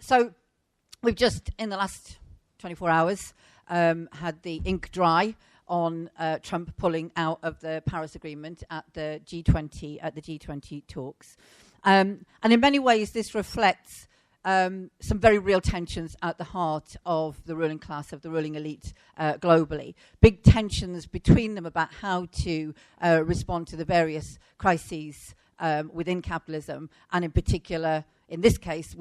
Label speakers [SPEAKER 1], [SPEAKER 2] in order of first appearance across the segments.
[SPEAKER 1] So we've just, in the last 24 hours, had the ink dry on Trump pulling out of the Paris Agreement at the G20 talks. And in many ways, this reflects some very real tensions at the heart of the ruling class, of the ruling elite globally. Big tensions between them about how to respond to the various crises within capitalism, and in particular, in this case,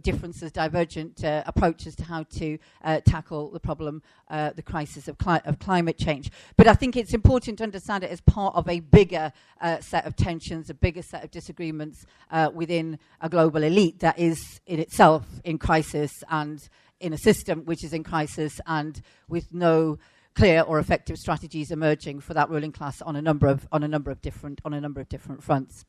[SPEAKER 1] differences, divergent approaches to how to tackle the problem, the crisis of climate change. But I think it's important to understand it as part of a bigger set of tensions, a bigger set of disagreements within a global elite that is in itself in crisis, and in a system which is in crisis, and with no clear or effective strategies emerging for that ruling class on a number of different fronts.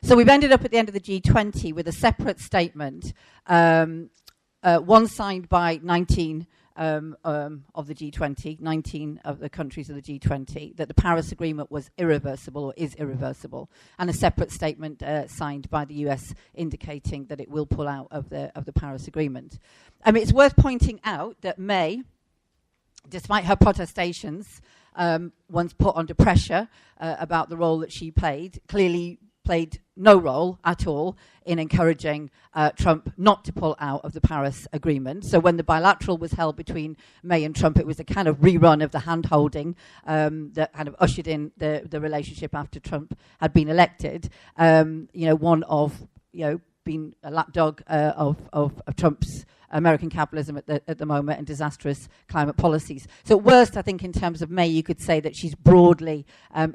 [SPEAKER 1] So we've ended up at the end of the G20 with a separate statement, one signed by 19 of the G20, 19 of the countries of the G20, that the Paris Agreement was irreversible or is irreversible, and a separate statement signed by the US indicating that it will pull out of the Paris Agreement. It's worth pointing out that May, despite her protestations, once put under pressure about the role that she played, clearly played no role at all in encouraging Trump not to pull out of the Paris Agreement. So when the bilateral was held between May and Trump, it was a kind of rerun of the hand-holding that kind of ushered in the relationship after Trump had been elected. One of, being a lapdog of Trump's American capitalism at the moment, and disastrous climate policies. So at worst, I think in terms of May, you could say that she's broadly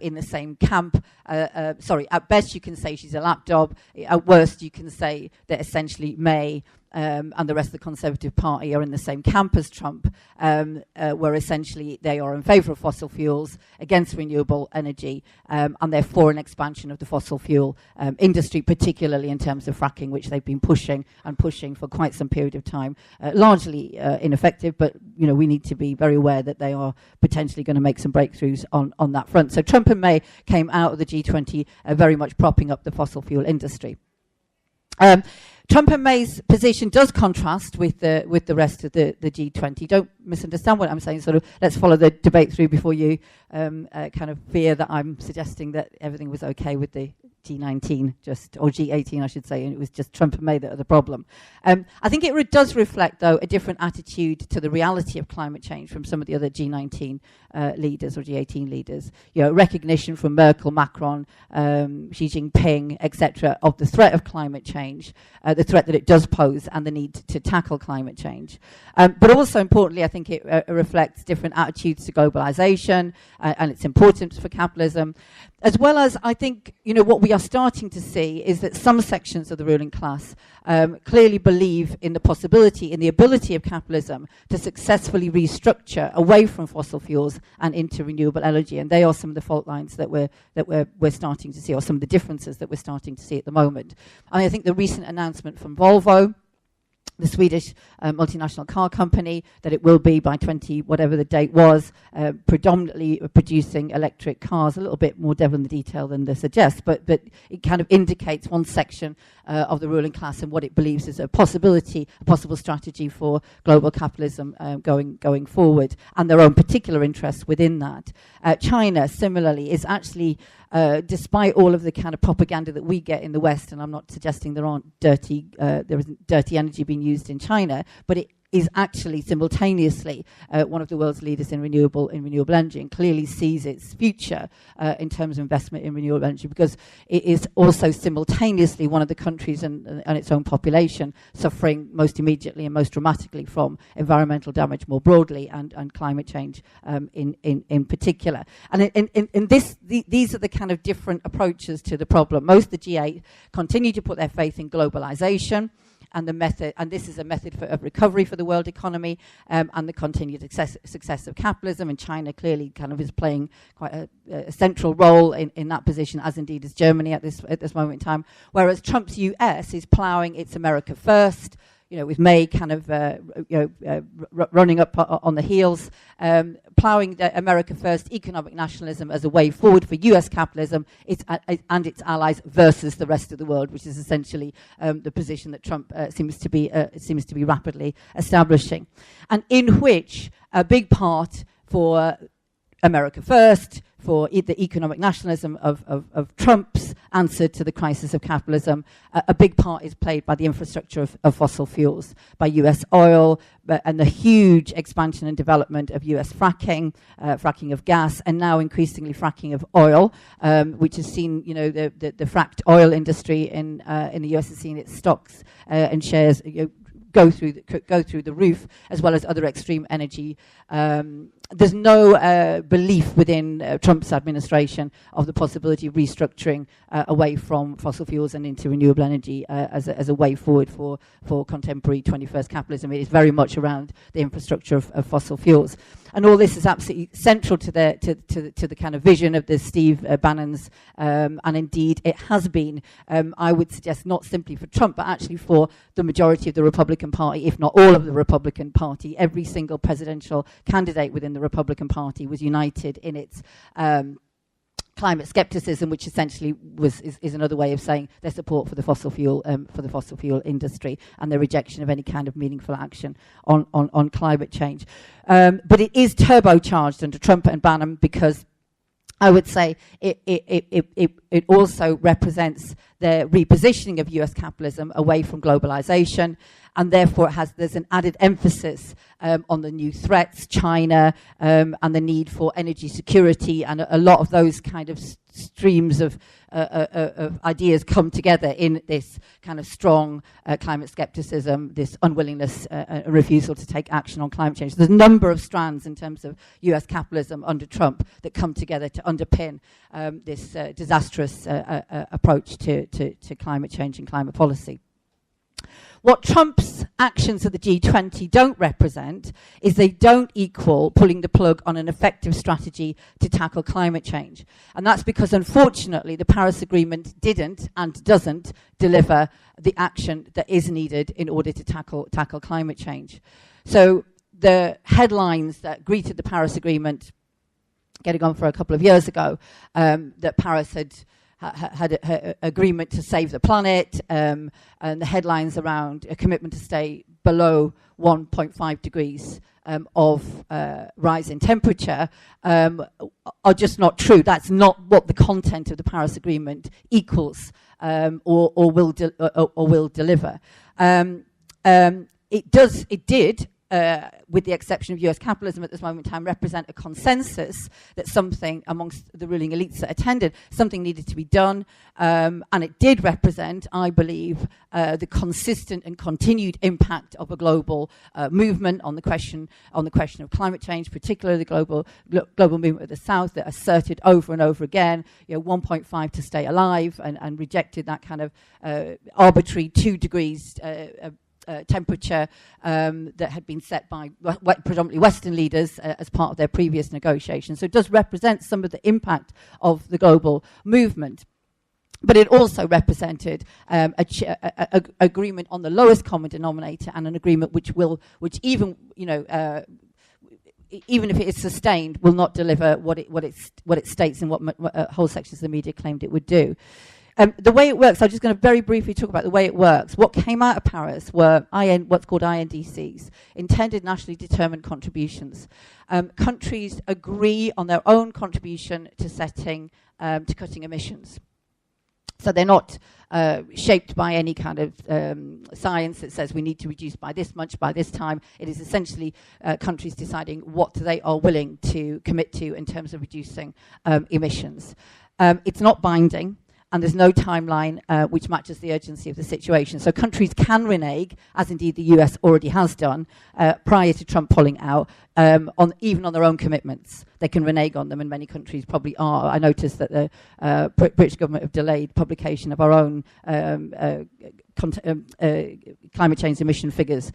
[SPEAKER 1] in the same camp. At best you can say she's a lapdog. At worst you can say that essentially May and the rest of the Conservative Party are in the same camp as Trump, where essentially they are in favour of fossil fuels, against renewable energy, and they're for an expansion of the fossil fuel industry, particularly in terms of fracking, which they've been pushing for quite some period of time. Largely ineffective, but we need to be very aware that they are potentially going to make some breakthroughs on that front. So Trump and May came out of the G20 very much propping up the fossil fuel industry. Trump and May's position does contrast with the rest of the G20. Don't misunderstand what I'm saying. Sort of, let's follow the debate through before you kind of fear that I'm suggesting that everything was okay with the G19, or G18, I should say, and it was just Trump and May that are the problem. I think it does reflect, though, a different attitude to the reality of climate change from some of the other G19 leaders or G18 leaders. Recognition from Merkel, Macron, Xi Jinping, etc., of the threat of climate change, the threat that it does pose, and the need to tackle climate change. But also, importantly, I think it reflects different attitudes to globalization and its importance for capitalism, as well as, I think, what we are starting to see is that some sections of the ruling class clearly believe in the possibility, in the ability of capitalism to successfully restructure away from fossil fuels and into renewable energy, and they are some of the fault lines that we're starting to see, or some of the differences that we're starting to see at the moment. I think the recent announcement from Volvo, the Swedish multinational car company, that it will be by 20, whatever the date was, predominantly producing electric cars, a little bit more devil in the detail than this suggests, but it kind of indicates one section of the ruling class and what it believes is a possible strategy for global capitalism going forward, and their own particular interests within that. China, similarly, is actually, despite all of the kind of propaganda that we get in the West, and I'm not suggesting there isn't dirty energy being used in China, but it is actually simultaneously one of the world's leaders in renewable energy, and clearly sees its future in terms of investment in renewable energy, because it is also simultaneously one of the countries and its own population suffering most immediately and most dramatically from environmental damage more broadly, and climate change in particular. And these are the kind of different approaches to the problem. Most of the G8 continue to put their faith in globalization, and the method, and this is a method of recovery for the world economy, and the continued success of capitalism. And China clearly kind of is playing quite a central role in that position, as indeed is Germany at this moment in time. Whereas Trump's US is ploughing its America first, with May kind of running up on the heels, ploughing the America First economic nationalism as a way forward for US capitalism and its allies versus the rest of the world, which is essentially the position that Trump seems to be rapidly establishing, and in which a big part for America First, for the economic nationalism of Trump's answer to the crisis of capitalism, a big part is played by the infrastructure of fossil fuels, by US oil, and the huge expansion and development of US fracking, fracking of gas, and now increasingly fracking of oil, which has seen, the fracked oil industry in the US has seen its stocks and shares go through the roof, as well as other extreme energy. There's no belief within Trump's administration of the possibility of restructuring away from fossil fuels and into renewable energy as a way forward for contemporary 21st capitalism. It is very much around the infrastructure of fossil fuels. And all this is absolutely central to the kind of vision of the Steve Bannon's, and indeed it has been, I would suggest, not simply for Trump, but actually for the majority of the Republican Party, if not all of the Republican Party. Every single presidential candidate within the Republican Party was united in its climate skepticism, which essentially is another way of saying their support for the fossil fuel industry and their rejection of any kind of meaningful action on climate change. But it is turbocharged under Trump and Bannon, because I would say it also represents the repositioning of US capitalism away from globalization, and therefore there's an added emphasis on the new threats, China, and the need for energy security, and a lot of those kind of streams of ideas come together in this kind of strong climate skepticism, this unwillingness, refusal to take action on climate change. There's a number of strands in terms of US capitalism under Trump that come together to underpin this disastrous approach to climate change and climate policy. What Trump's actions at the G20 don't represent is they don't equal pulling the plug on an effective strategy to tackle climate change. And that's because, unfortunately, the Paris Agreement didn't and doesn't deliver the action that is needed in order to tackle climate change. So the headlines that greeted the Paris Agreement getting on for a couple of years ago, that Paris had an agreement to save the planet, and the headlines around a commitment to stay below 1.5 degrees of rise in temperature are just not true. That's not what the content of the Paris Agreement equals or will deliver. It did. With the exception of US capitalism at this moment in time, represent a consensus that something amongst the ruling elites that attended, something needed to be done, and it did represent, I believe, the consistent and continued impact of a global movement on the question of climate change, particularly the global movement of the South that asserted over and over again, 1.5 to stay alive, and rejected that kind of arbitrary 2 degrees temperature that had been set by predominantly Western leaders as part of their previous negotiations. So it does represent some of the impact of the global movement. But it also represented an agreement on the lowest common denominator, and an agreement which even if it is sustained, will not deliver what it states and what whole sections of the media claimed it would do. The way it works, I'm just going to very briefly talk about the way it works. What came out of Paris were what's called INDCs, intended nationally determined contributions. Countries agree on their own contribution to cutting emissions. So they're not shaped by any kind of science that says we need to reduce by this much by this time. It is essentially countries deciding what they are willing to commit to in terms of reducing emissions. It's not binding, and there's no timeline which matches the urgency of the situation. So countries can renege, as indeed the US already has done, prior to Trump pulling out, even on their own commitments. They can renege on them, and many countries probably are. I noticed that the British government have delayed publication of our own climate change emission figures,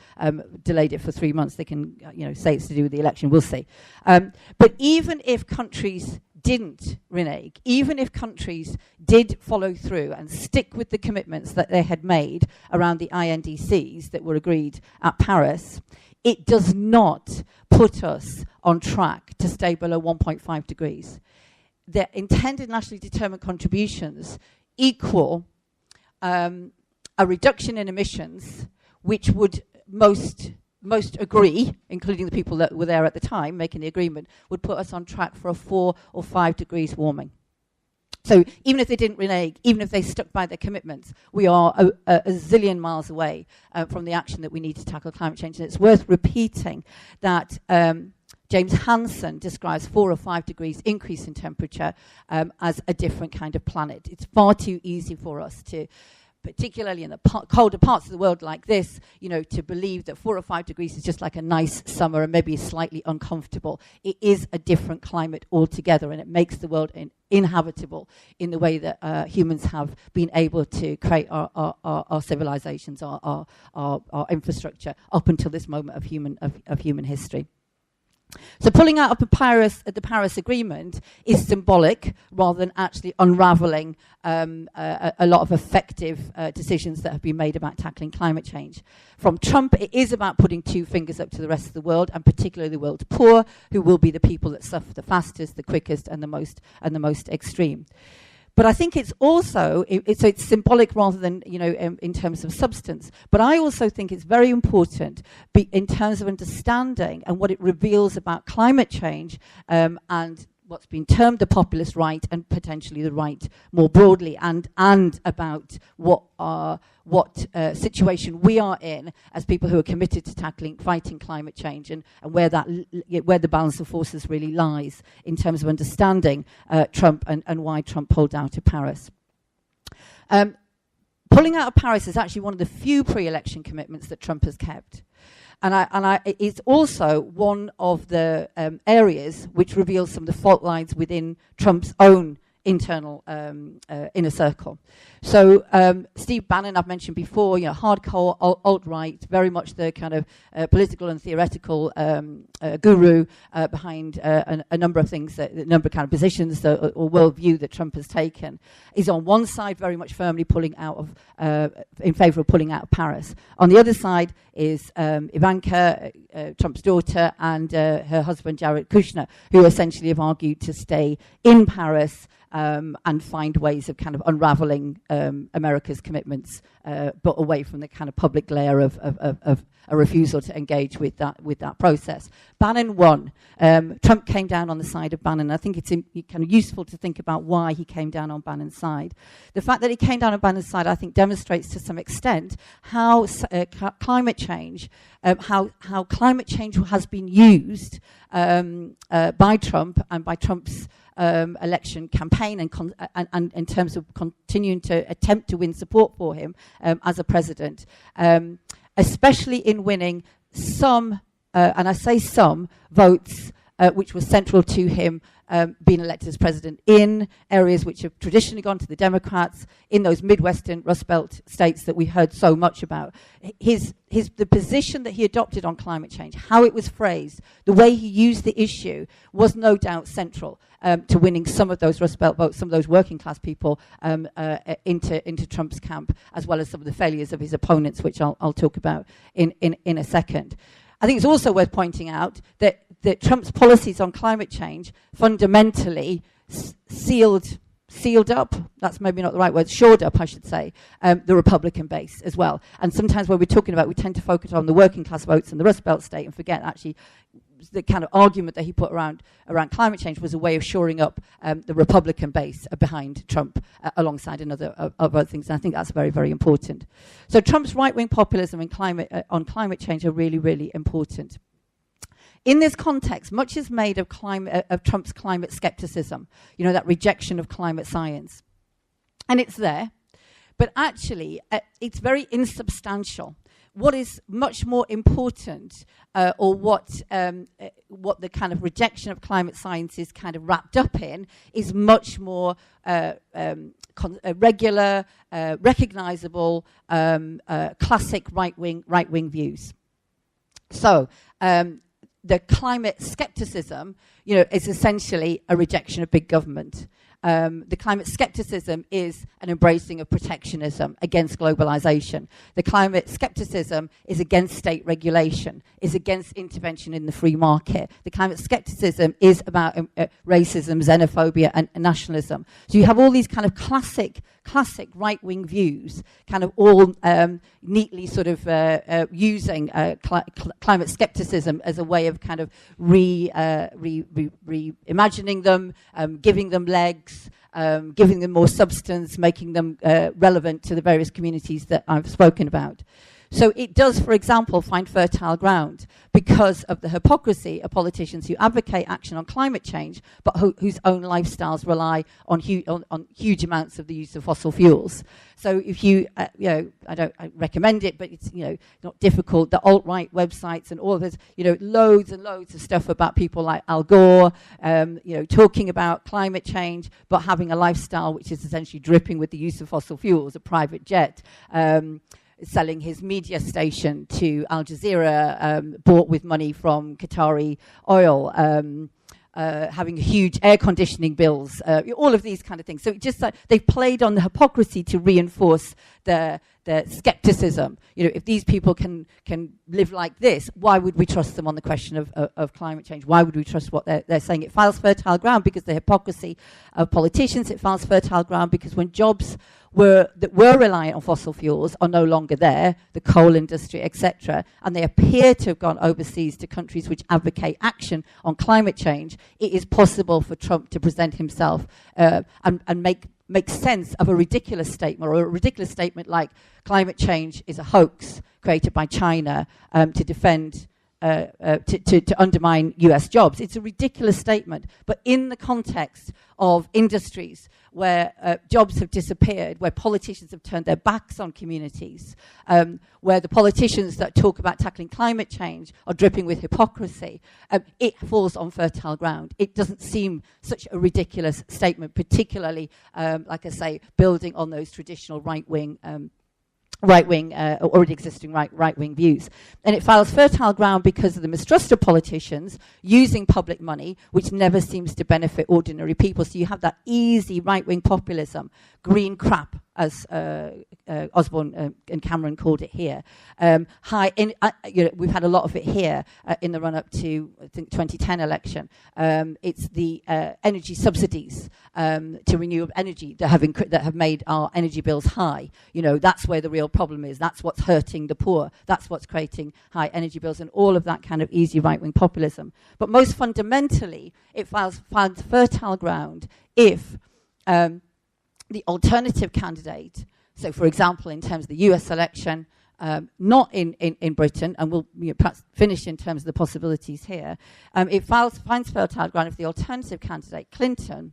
[SPEAKER 1] delayed it for 3 months. They can say it's to do with the election. We'll see. But even if countries didn't renege, even if countries did follow through and stick with the commitments that they had made around the INDCs that were agreed at Paris, it does not put us on track to stay below 1.5 degrees. The intended nationally determined contributions equal a reduction in emissions, which would most agree, including the people that were there at the time making the agreement, would put us on track for a 4 or 5 degrees warming. So even if they didn't renege, even if they stuck by their commitments, we are a zillion miles away from the action that we need to tackle climate change. And it's worth repeating that James Hansen describes 4 or 5 degrees increase in temperature as a different kind of planet. It's far too easy for us to, particularly in the colder parts of the world like this, you know, to believe that 4 or 5 degrees is just like a nice summer and maybe slightly uncomfortable. It is a different climate altogether, and it makes the world inhabitable in the way that humans have been able to create our civilizations, our infrastructure up until this moment of human history. So pulling out of the Paris Agreement is symbolic rather than actually unravelling a lot of effective decisions that have been made about tackling climate change. From Trump, it is about putting 2 fingers up to the rest of the world, and particularly the world's poor, who will be the people that suffer the fastest, the quickest, and the most extreme. But I think it's also, so it's symbolic rather than, you know, in terms of substance. But I also think it's very important in terms of understanding and what it reveals about climate change and what's been termed the populist right and potentially the right more broadly, and about what situation we are in as people who are committed to fighting climate change, and where the balance of forces really lies in terms of understanding Trump and why Trump pulled out of Paris. Pulling out of Paris is actually one of the few pre-election commitments that Trump has kept. And it's also one of the areas which reveals some of the fault lines within Trump's own internal inner circle. So Steve Bannon, I've mentioned before, you know, hardcore alt-right, very much the kind of political and theoretical guru behind a number of things, a number of kind of positions or worldview that Trump has taken, is on one side very much firmly pulling out of, in favour of pulling out of Paris. On the other side is Ivanka, Trump's daughter, and her husband Jared Kushner, who essentially have argued to stay in Paris and find ways of kind of unravelling America's commitments, but away from the kind of public glare of a refusal to engage with that process. Bannon won. Trump came down on the side of Bannon. I think it's kind of useful to think about why he came down on Bannon's side. The fact that he came down on Bannon's side, I think, demonstrates to some extent how climate change, how climate change has been used by Trump and by Trump's election campaign, and in terms of continuing to attempt to win support for him as a president, especially in winning some, and I say some, votes which were central to him being elected as president in areas which have traditionally gone to the Democrats, in those Midwestern Rust Belt states that we heard so much about. The position that he adopted on climate change, how it was phrased, the way he used the issue was no doubt central to winning some of those Rust Belt votes, some of those working class people into Trump's camp, as well as some of the failures of his opponents, which I'll talk about in a second. I think it's also worth pointing out that Trump's policies on climate change fundamentally sealed up, that's maybe not the right word, shored up, I should say, the Republican base as well. And sometimes when we're talking about, we tend to focus on the working class votes in the Rust Belt state and forget actually the kind of argument that he put around climate change was a way of shoring up the Republican base behind Trump alongside other things. And I think that's very, very important. So Trump's right-wing populism and on climate change are really, really important. In this context, much is made of Trump's climate skepticism, you know, that rejection of climate science. And it's there, but actually it's very insubstantial. What is much more important, or what the kind of rejection of climate science is kind of wrapped up in, is much more regular, recognisable, classic right-wing views. So the climate skepticism, is essentially a rejection of big government. The climate skepticism is an embracing of protectionism against globalization. The climate skepticism is against state regulation, is against intervention in the free market. The climate skepticism is about racism, xenophobia, and nationalism. So you have all these kind of classic right-wing views, kind of all neatly sort of using climate skepticism as a way of kind of reimagining them, giving them legs, giving them more substance, making them relevant to the various communities that I've spoken about. So it does, for example, find fertile ground because of the hypocrisy of politicians who advocate action on climate change, but whose own lifestyles rely on huge amounts of the use of fossil fuels. So if I recommend it, but it's, not difficult. The alt-right websites and all of this, loads and loads of stuff about people like Al Gore, talking about climate change, but having a lifestyle which is essentially dripping with the use of fossil fuels, a private jet, selling his media station to Al Jazeera, bought with money from Qatari oil, having huge air conditioning bills, all of these kind of things. So it just they've played on the hypocrisy to reinforce the skepticism. If these people can live like this, why would we trust them on the question of climate change? Why would we trust what they're saying? It files fertile ground because the hypocrisy of politicians. It files fertile ground because when jobs that were reliant on fossil fuels are no longer there, the coal industry, etc., and they appear to have gone overseas to countries which advocate action on climate change, it is possible for Trump to present himself and make sense of a ridiculous statement, or a ridiculous statement like climate change is a hoax created by China to defend to undermine US jobs. It's a ridiculous statement, but in the context of industries where jobs have disappeared, where politicians have turned their backs on communities, where the politicians that talk about tackling climate change are dripping with hypocrisy, it falls on fertile ground. It doesn't seem such a ridiculous statement, particularly, like I say, building on those traditional right-wing already existing right-wing views. And it files fertile ground because of the mistrust of politicians using public money, which never seems to benefit ordinary people. So you have that easy right-wing populism, green crap, as Osborne and Cameron called it here. We've had a lot of it here in the run-up to, I think, 2010 election. It's the energy subsidies to renewable energy that have made our energy bills high. That's where the real problem is. That's what's hurting the poor. That's what's creating high energy bills, and all of that kind of easy right-wing populism. But most fundamentally, it finds fertile ground if the alternative candidate, so for example, in terms of the US election, not in Britain, and we'll perhaps finish in terms of the possibilities here, it finds fertile ground if the alternative candidate, Clinton,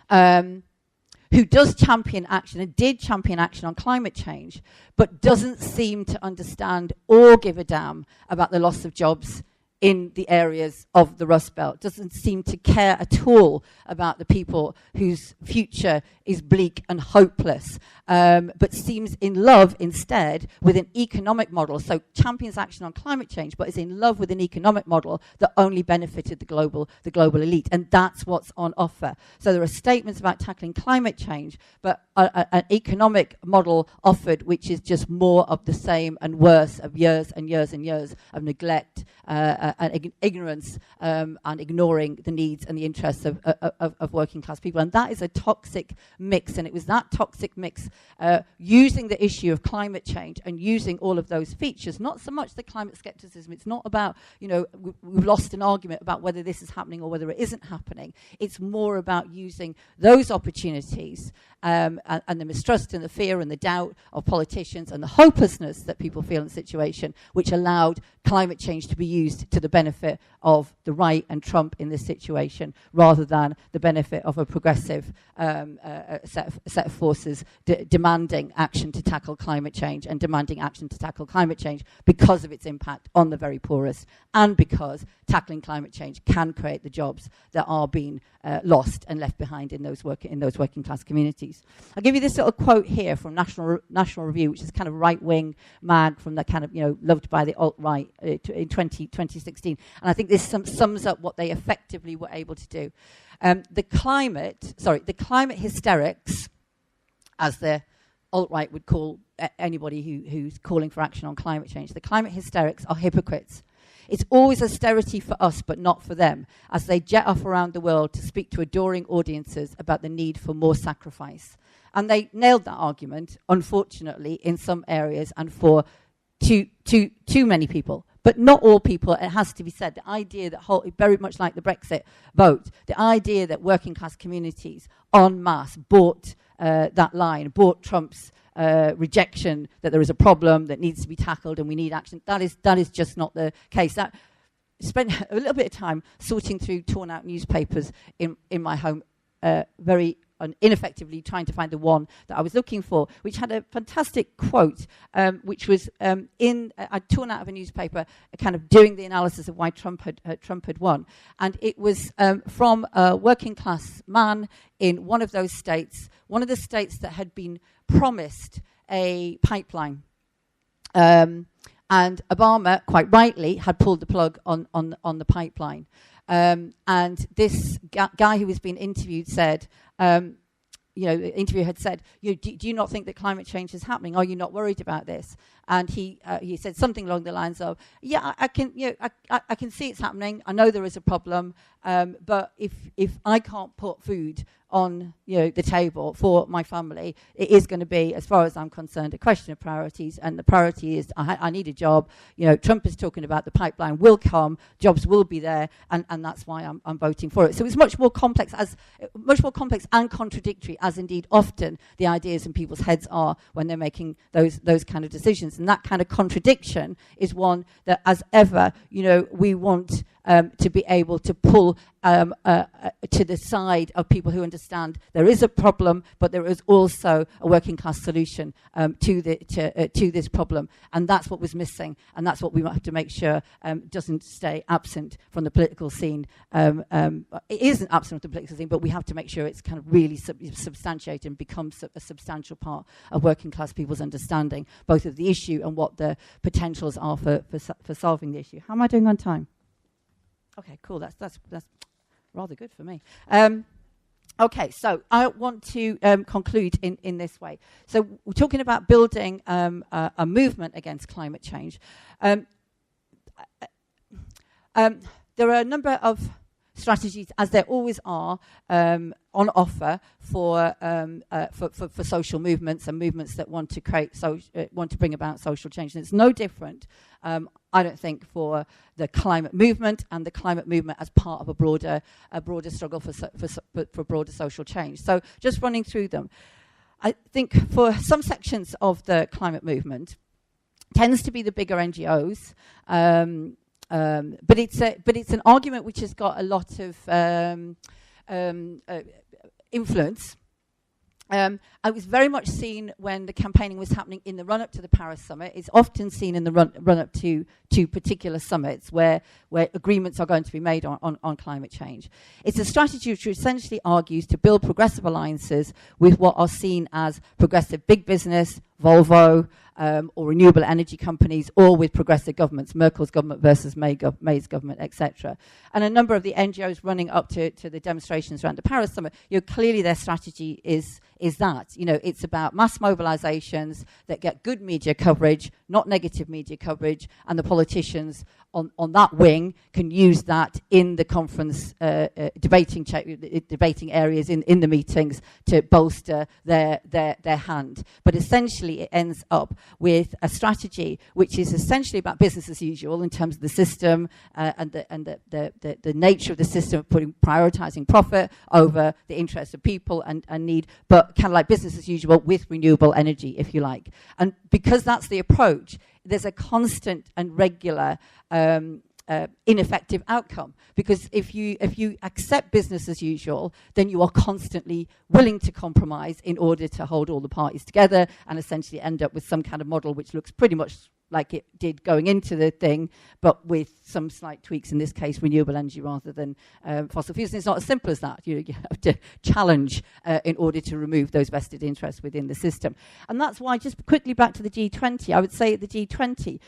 [SPEAKER 1] who does champion action and did champion action on climate change, but doesn't seem to understand or give a damn about the loss of jobs in the areas of the Rust Belt, doesn't seem to care at all about the people whose future is bleak and hopeless, but seems in love instead with an economic model. So champions action on climate change, but is in love with an economic model that only benefited the global elite. And that's what's on offer. So there are statements about tackling climate change, but an economic model offered which is just more of the same and worse, of years and years and years of neglect and ignorance, and ignoring the needs and the interests of working class people. And that is a toxic mix, and it was that toxic mix using the issue of climate change and using all of those features, not so much the climate skepticism. It's not about, we've lost an argument about whether this is happening or whether it isn't happening. It's more about using those opportunities and the mistrust and the fear and the doubt of politicians and the hopelessness that people feel in the situation, which allowed climate change to be used to the benefit of the right and Trump in this situation, rather than the benefit of a progressive set of forces demanding action to tackle climate change, and demanding action to tackle climate change because of its impact on the very poorest, and because tackling climate change can create the jobs that are being lost and left behind in those working class communities. I'll give you this little quote here from National Review, which is kind of right-wing mag from the kind of, loved by the alt-right in 2016. 2016. And I think this sums up what they effectively were able to do. The climate hysterics, as the alt-right would call anybody who's calling for action on climate change, the climate hysterics are hypocrites. It's always austerity for us, but not for them, as they jet off around the world to speak to adoring audiences about the need for more sacrifice. And they nailed that argument, unfortunately, in some areas and for too many people. But not all people, it has to be said. The idea that, very much like the Brexit vote, the idea that working class communities en masse bought that line, bought Trump's rejection that there is a problem that needs to be tackled and we need action, that is just not the case. That spent a little bit of time sorting through torn out newspapers in my home, very ineffectively trying to find the one that I was looking for, which had a fantastic quote, which was I'd torn out of a newspaper, kind of doing the analysis of why Trump had won, and it was from a working class man in one of those states, one of the states that had been promised a pipeline, and Obama, quite rightly, had pulled the plug on the pipeline. And this guy who was being interviewed said, the interviewer had said, do you not think that climate change is happening? Are you not worried about this? And he said something along the lines of, yeah, I can see it's happening. I know there is a problem, but if I can't put food on the table for my family, it is going to be, as far as I'm concerned, a question of priorities. And the priority is I need a job. Trump is talking about the pipeline will come, jobs will be there, and that's why I'm voting for it. So it's much more complex and contradictory, as indeed often the ideas in people's heads are when they're making those kind of decisions. And that kind of contradiction is one that, as ever, we want to be able to pull to the side of people who understand there is a problem, but there is also a working class solution to this problem, and that's what was missing, and that's what we have to make sure doesn't stay absent from the political scene. It isn't absent from the political scene, but we have to make sure it's kind of really substantiated and becomes a substantial part of working class people's understanding, both of the issue and what the potentials are for solving the issue. How am I doing on time? Okay, cool. That's rather good for me. Okay, so I want to conclude in this way. So we're talking about building a movement against climate change. There are a number of strategies, as there always are, on offer for social movements and movements that want to want to bring about social change. And it's no different, I don't think, for the climate movement and the climate movement as part of a broader struggle for broader social change. So just running through them, I think for some sections of the climate movement, tends to be the bigger NGOs. But it's an argument which has got a lot of influence. It was very much seen when the campaigning was happening in the run-up to the Paris summit. It's often seen in the run-up to particular summits where agreements are going to be made on climate change. It's a strategy which essentially argues to build progressive alliances with what are seen as progressive big business, Volvo, or renewable energy companies, or with progressive governments, Merkel's government versus May's government, etc. And a number of the NGOs running up to the demonstrations around the Paris summit, clearly their strategy is that. It's about mass mobilizations that get good media coverage, not negative media coverage, and the politicians on that wing can use that in the conference debating areas in the meetings to bolster their hand. But essentially it ends up with a strategy which is essentially about business as usual in terms of the system and the nature of the system of prioritizing profit over the interests of people and need, but kind of like business as usual with renewable energy, if you like. And because that's the approach, there's a constant and regular ineffective outcome, because if you accept business as usual, then you are constantly willing to compromise in order to hold all the parties together and essentially end up with some kind of model which looks pretty much like it did going into the thing, but with some slight tweaks, in this case renewable energy rather than fossil fuels. And it's not as simple as that. You have to challenge in order to remove those vested interests within the system. And that's why, just quickly back to the G20, I would say at the G20,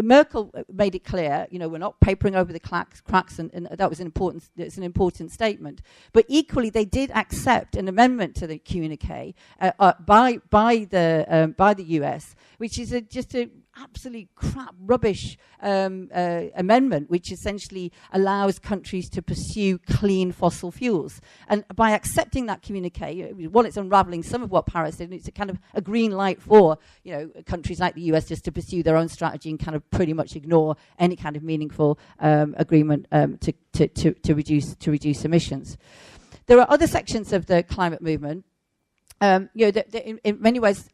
[SPEAKER 1] Merkel made it clear, we're not papering over the cracks, and that was it's an important statement. But equally, they did accept an amendment to the communiqué by the US, which is just a absolutely crap, rubbish amendment, which essentially allows countries to pursue clean fossil fuels. And by accepting that communiqué, while it's unraveling some of what Paris did, it's a kind of a green light for countries like the US just to pursue their own strategy and kind of pretty much ignore any kind of meaningful agreement to reduce emissions. There are other sections of the climate movement. In many ways,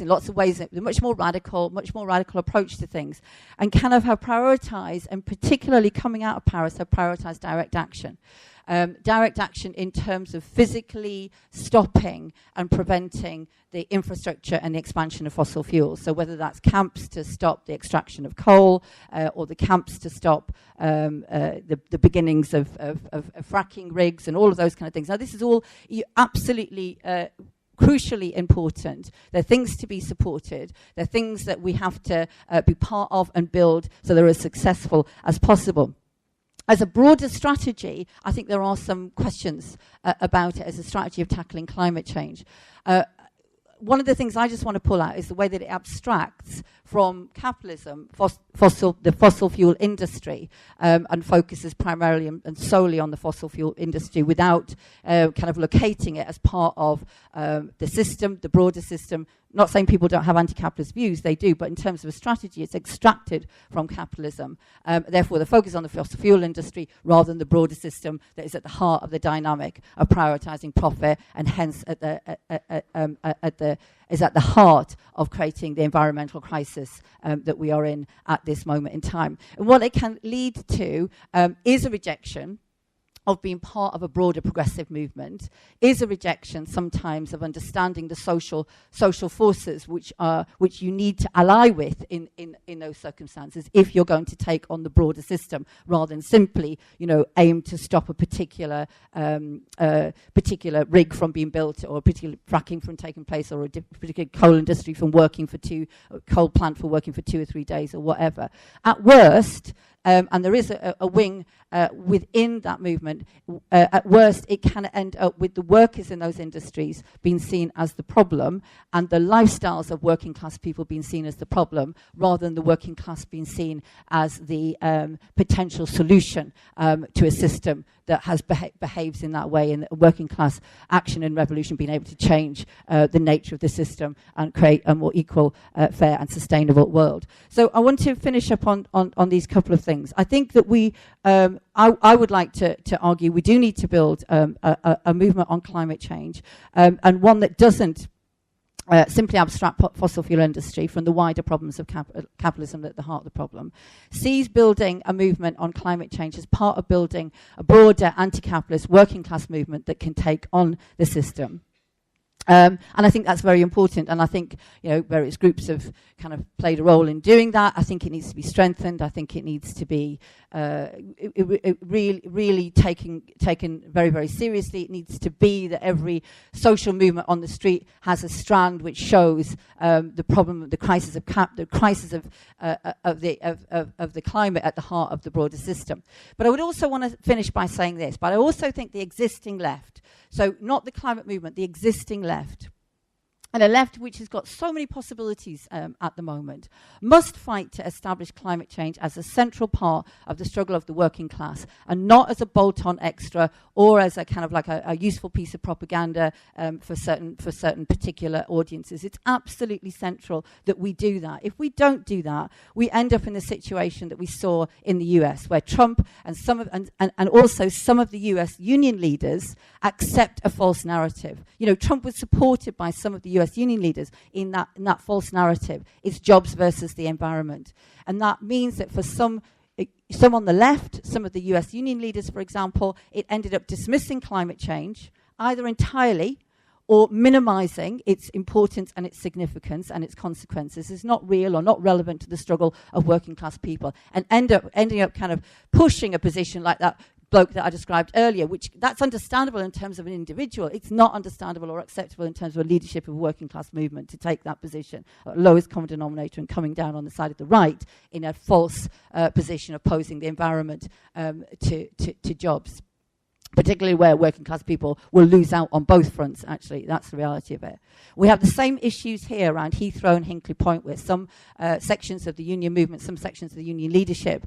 [SPEAKER 1] in lots of ways, they're much more radical approach to things, and kind of have prioritised, and particularly coming out of Paris, have prioritised direct action. Direct action in terms of physically stopping and preventing the infrastructure and the expansion of fossil fuels. So whether that's camps to stop the extraction of coal, or the camps to stop the beginnings of fracking rigs and all of those kind of things. Now, this is all absolutely crucially important. They're things to be supported. They're things that we have to be part of and build so they're as successful as possible. As a broader strategy, I think there are some questions about it as a strategy of tackling climate change. One of the things I just want to pull out is the way that it abstracts from capitalism, the fossil fuel industry, and focuses primarily and solely on the fossil fuel industry without kind of locating it as part of the system, the broader system. Not saying people don't have anti-capitalist views, they do, but in terms of a strategy, it's extracted from capitalism. Therefore, the focus on the fossil fuel industry rather than the broader system that is at the heart of the dynamic of prioritising profit, and hence is at the heart of creating the environmental crisis that we are in at this moment in time. And what it can lead to is a rejection of being part of a broader progressive movement, is a rejection sometimes of understanding the social forces which you need to ally with in those circumstances if you're going to take on the broader system, rather than simply aim to stop a particular rig from being built, or a particular fracking from taking place, or a particular coal industry from working for coal plant for working for 2 or 3 days, or whatever. At worst, and there is a wing within that movement, at worst it can end up with the workers in those industries being seen as the problem, and the lifestyles of working class people being seen as the problem, rather than the working class being seen as the potential solution to a system that has behaves in that way, and working class action and revolution being able to change the nature of the system and create a more equal, fair and sustainable world. So I want to finish up on these couple of things. I think that I would like to argue we do need to build a movement on climate change, and one that doesn't simply abstract fossil fuel industry from the wider problems of capitalism at the heart of the problem, sees building a movement on climate change as part of building a broader anti-capitalist working class movement that can take on the system. And I think that's very important, and I think various groups have kind of played a role in doing that. I think it needs to be strengthened. I think it needs to be really taken very, very seriously. It needs to be that every social movement on the street has a strand which shows the problem, the crisis of the climate at the heart of the broader system. But I would also want to finish by saying this. But I also think the existing left, so not the climate movement, the existing left, and a left which has got so many possibilities at the moment, must fight to establish climate change as a central part of the struggle of the working class, and not as a bolt-on extra or as a kind of like a useful piece of propaganda for certain particular audiences. It's absolutely central that we do that. If we don't do that, we end up in the situation that we saw in the US, where Trump and also some of the US union leaders accept a false narrative. Trump was supported by some of the US union leaders in that false narrative. It's jobs versus the environment. And that means that for some on the left, some of the US union leaders, for example, it ended up dismissing climate change, either entirely or minimizing its importance and its significance and its consequences is not real or not relevant to the struggle of working class people, and ending up kind of pushing a position like that bloke that I described earlier, which that's understandable in terms of an individual. It's not understandable or acceptable in terms of a leadership of a working class movement to take that position, lowest common denominator, and coming down on the side of the right in a false position opposing the environment to jobs, particularly where working class people will lose out on both fronts, actually. That's the reality of it. We have the same issues here around Heathrow and Hinkley Point, where some sections of the union movement, some sections of the union leadership,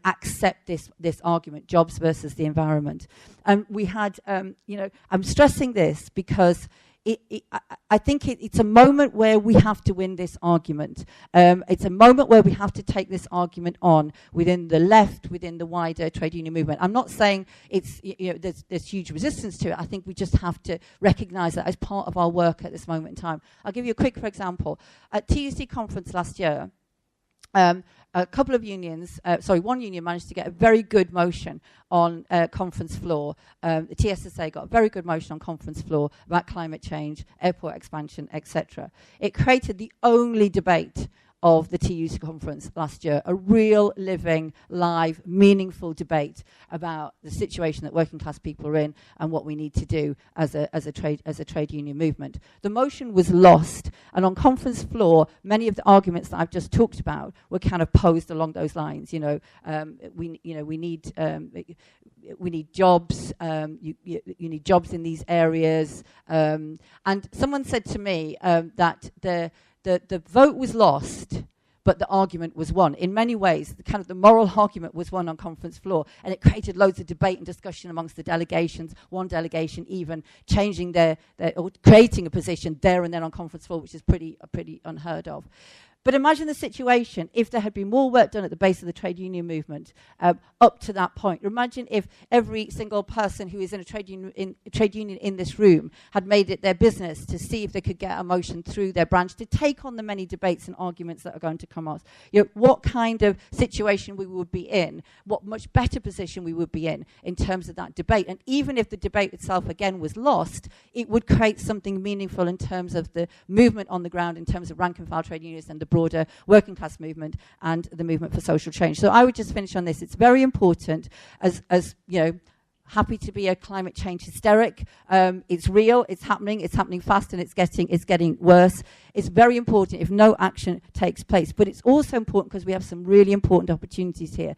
[SPEAKER 1] accept this argument, jobs versus the environment. And we had, I'm stressing this because I think it's a moment where we have to win this argument. It's a moment where we have to take this argument on within the left, within the wider trade union movement. I'm not saying it's there's huge resistance to it. I think we just have to recognise that as part of our work at this moment in time. I'll give you a quick example. At TUC conference last year, a couple of unions, one union managed to get a very good motion on conference floor. The TSSA got a very good motion on conference floor about climate change, airport expansion, etc. It created the only debate of the TUC conference last year, a real, living, live, meaningful debate about the situation that working class people are in and what we need to do as a trade union movement. The motion was lost, and on conference floor, many of the arguments that I've just talked about were kind of posed along those lines. We need jobs. You need jobs in these areas, and someone said to me that the vote was lost, but the argument was won. In many ways, the moral argument was won on conference floor, and it created loads of debate and discussion amongst the delegations, one delegation even changing or creating a position there and then on conference floor, which is pretty unheard of. But imagine the situation if there had been more work done at the base of the trade union movement up to that point. Imagine if every single person who is in a trade union in this room had made it their business to see if they could get a motion through their branch to take on the many debates and arguments that are going to come out. What kind of situation we would be in, what much better position we would be in terms of that debate. And even if the debate itself again was lost, it would create something meaningful in terms of the movement on the ground, in terms of rank and file trade unions and the broader working class movement and the movement for social change. So I would just finish on this. It's very important, as happy to be a climate change hysteric. It's real, it's happening fast, and it's getting worse. It's very important if no action takes place. But it's also important because we have some really important opportunities here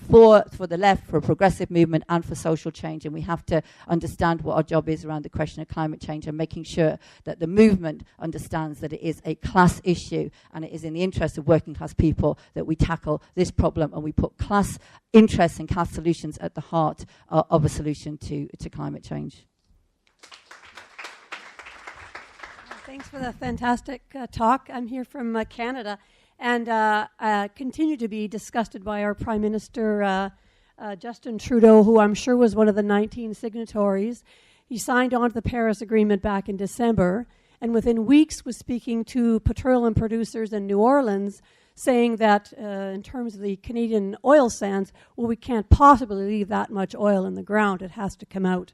[SPEAKER 1] for the left, for a progressive movement, and for social change. And we have to understand what our job is around the question of climate change, and making sure that the movement understands that it is a class issue, and it is in the interest of working class people that we tackle this problem, and we put class interests and class solutions at the heart of a solution to climate change.
[SPEAKER 2] Thanks for the fantastic talk. I'm here from Canada, and continue to be disgusted by our Prime Minister, Justin Trudeau, who I'm sure was one of the 19 signatories. He signed on to the Paris Agreement back in December, and within weeks was speaking to petroleum producers in New Orleans, saying that in terms of the Canadian oil sands, well, we can't possibly leave that much oil in the ground. It has to come out.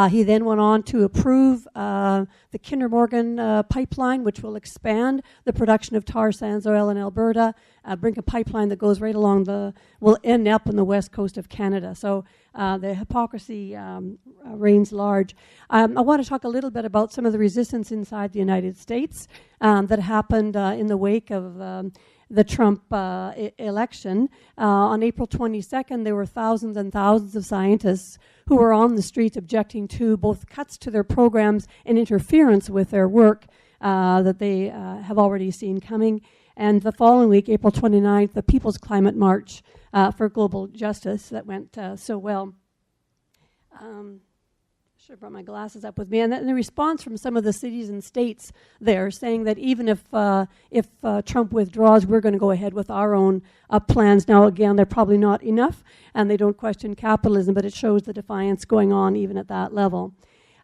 [SPEAKER 2] He then went on to approve the Kinder Morgan pipeline, which will expand the production of tar sands oil in Alberta, bring a pipeline that goes right along will end up on the west coast of Canada. So the hypocrisy reigns large. I want to talk a little bit about some of the resistance inside the United States that happened in the wake of the Trump election. On April 22nd, there were thousands and thousands of scientists who were on the streets objecting to both cuts to their programs and interference with their work that they have already seen coming. And the following week, April 29th, the People's Climate March for Global Justice that went so well. Should have brought my glasses up with me. And the response from some of the cities and states there, saying that even if Trump withdraws, we're going to go ahead with our own plans. Now, again, they're probably not enough, and they don't question capitalism, but it shows the defiance going on even at that level.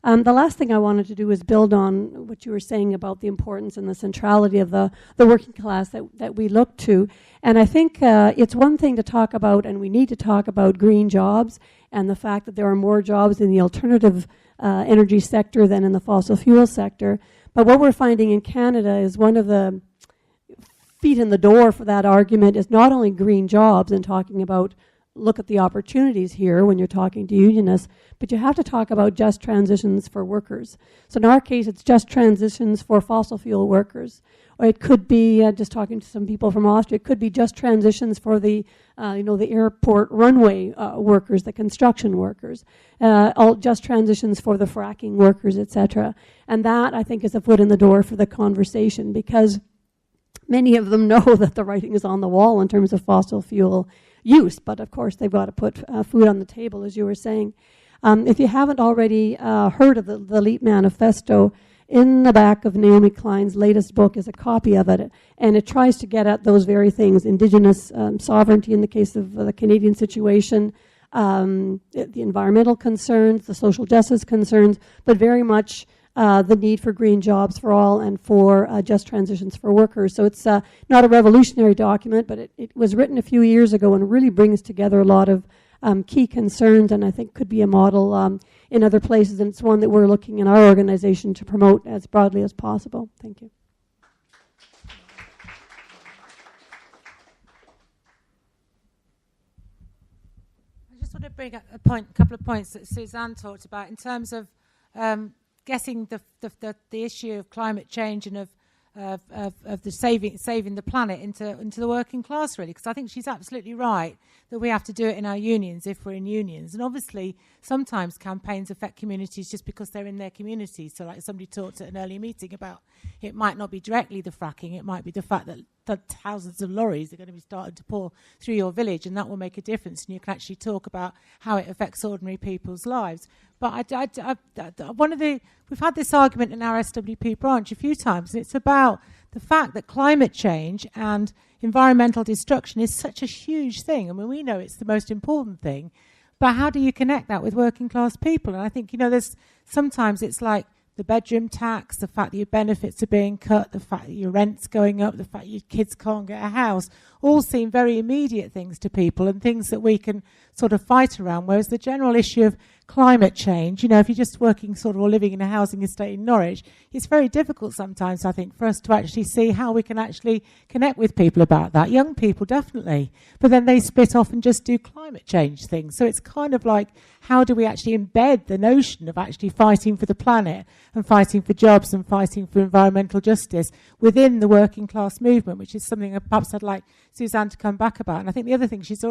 [SPEAKER 2] The last thing I wanted to do is build on what you were saying about the importance and the centrality of the working class that we look to. And I think it's one thing to talk about, and we need to talk about green jobs and the fact that there are more jobs in the alternative energy sector than in the fossil fuel sector. But what we're finding in Canada is one of the feet in the door for that argument is not only green jobs and talking about look at the opportunities here when you're talking to unionists, but you have to talk about just transitions for workers. So in our case, it's just transitions for fossil fuel workers. Or it could be, just talking to some people from Austria, it could be just transitions for the, the airport runway workers, the construction workers, all just transitions for the fracking workers, etc. And that, I think, is a foot in the door for the conversation, because many of them know that the writing is on the wall in terms of fossil fuel use, but of course they've got to put food on the table, as you were saying. If you haven't already heard of the Leap Manifesto, in the back of Naomi Klein's latest book is a copy of it, and it tries to get at those very things: Indigenous sovereignty in the case of the Canadian situation, the environmental concerns, the social justice concerns, but very much the need for green jobs for all and for just transitions for workers. So it's not a revolutionary document, but it was written a few years ago and really brings together a lot of key concerns, and I think could be a model in other places, and it's one that we're looking in our organization to promote as broadly as possible. Thank you.
[SPEAKER 3] I just want to bring up a couple of points that Suzanne talked about in terms of guessing the issue of climate change and of the saving the planet into the working class, really, because I think she's absolutely right that we have to do it in our unions if we're in unions. And obviously sometimes campaigns affect communities just because they're in their communities. So like somebody talked at an earlier meeting about, it might not be directly the fracking, it might be the fact that thousands of lorries are going to be started to pour through your village, and that will make a difference, and you can actually talk about how it affects ordinary people's lives. But we've had this argument in our SWP branch a few times, and it's about the fact that climate change and environmental destruction is such a huge thing. I mean, we know it's the most important thing, but how do you connect that with working class people? And I think, there's sometimes it's like the bedroom tax, the fact that your benefits are being cut, the fact that your rent's going up, the fact your kids can't get a house, all seem very immediate things to people and things that we can sort of fight around. Whereas the general issue of climate change, if you're just working sort of or living in a housing estate in Norwich, it's very difficult sometimes, I think, for us to actually see how we can actually connect with people about that. Young people, definitely. But then they split off and just do climate change things. So it's kind of like, how do we actually embed the notion of actually fighting for the planet and fighting for jobs and fighting for environmental justice within the working class movement, which is something that perhaps I'd like Suzanne to come back about. And I think the other thing, she's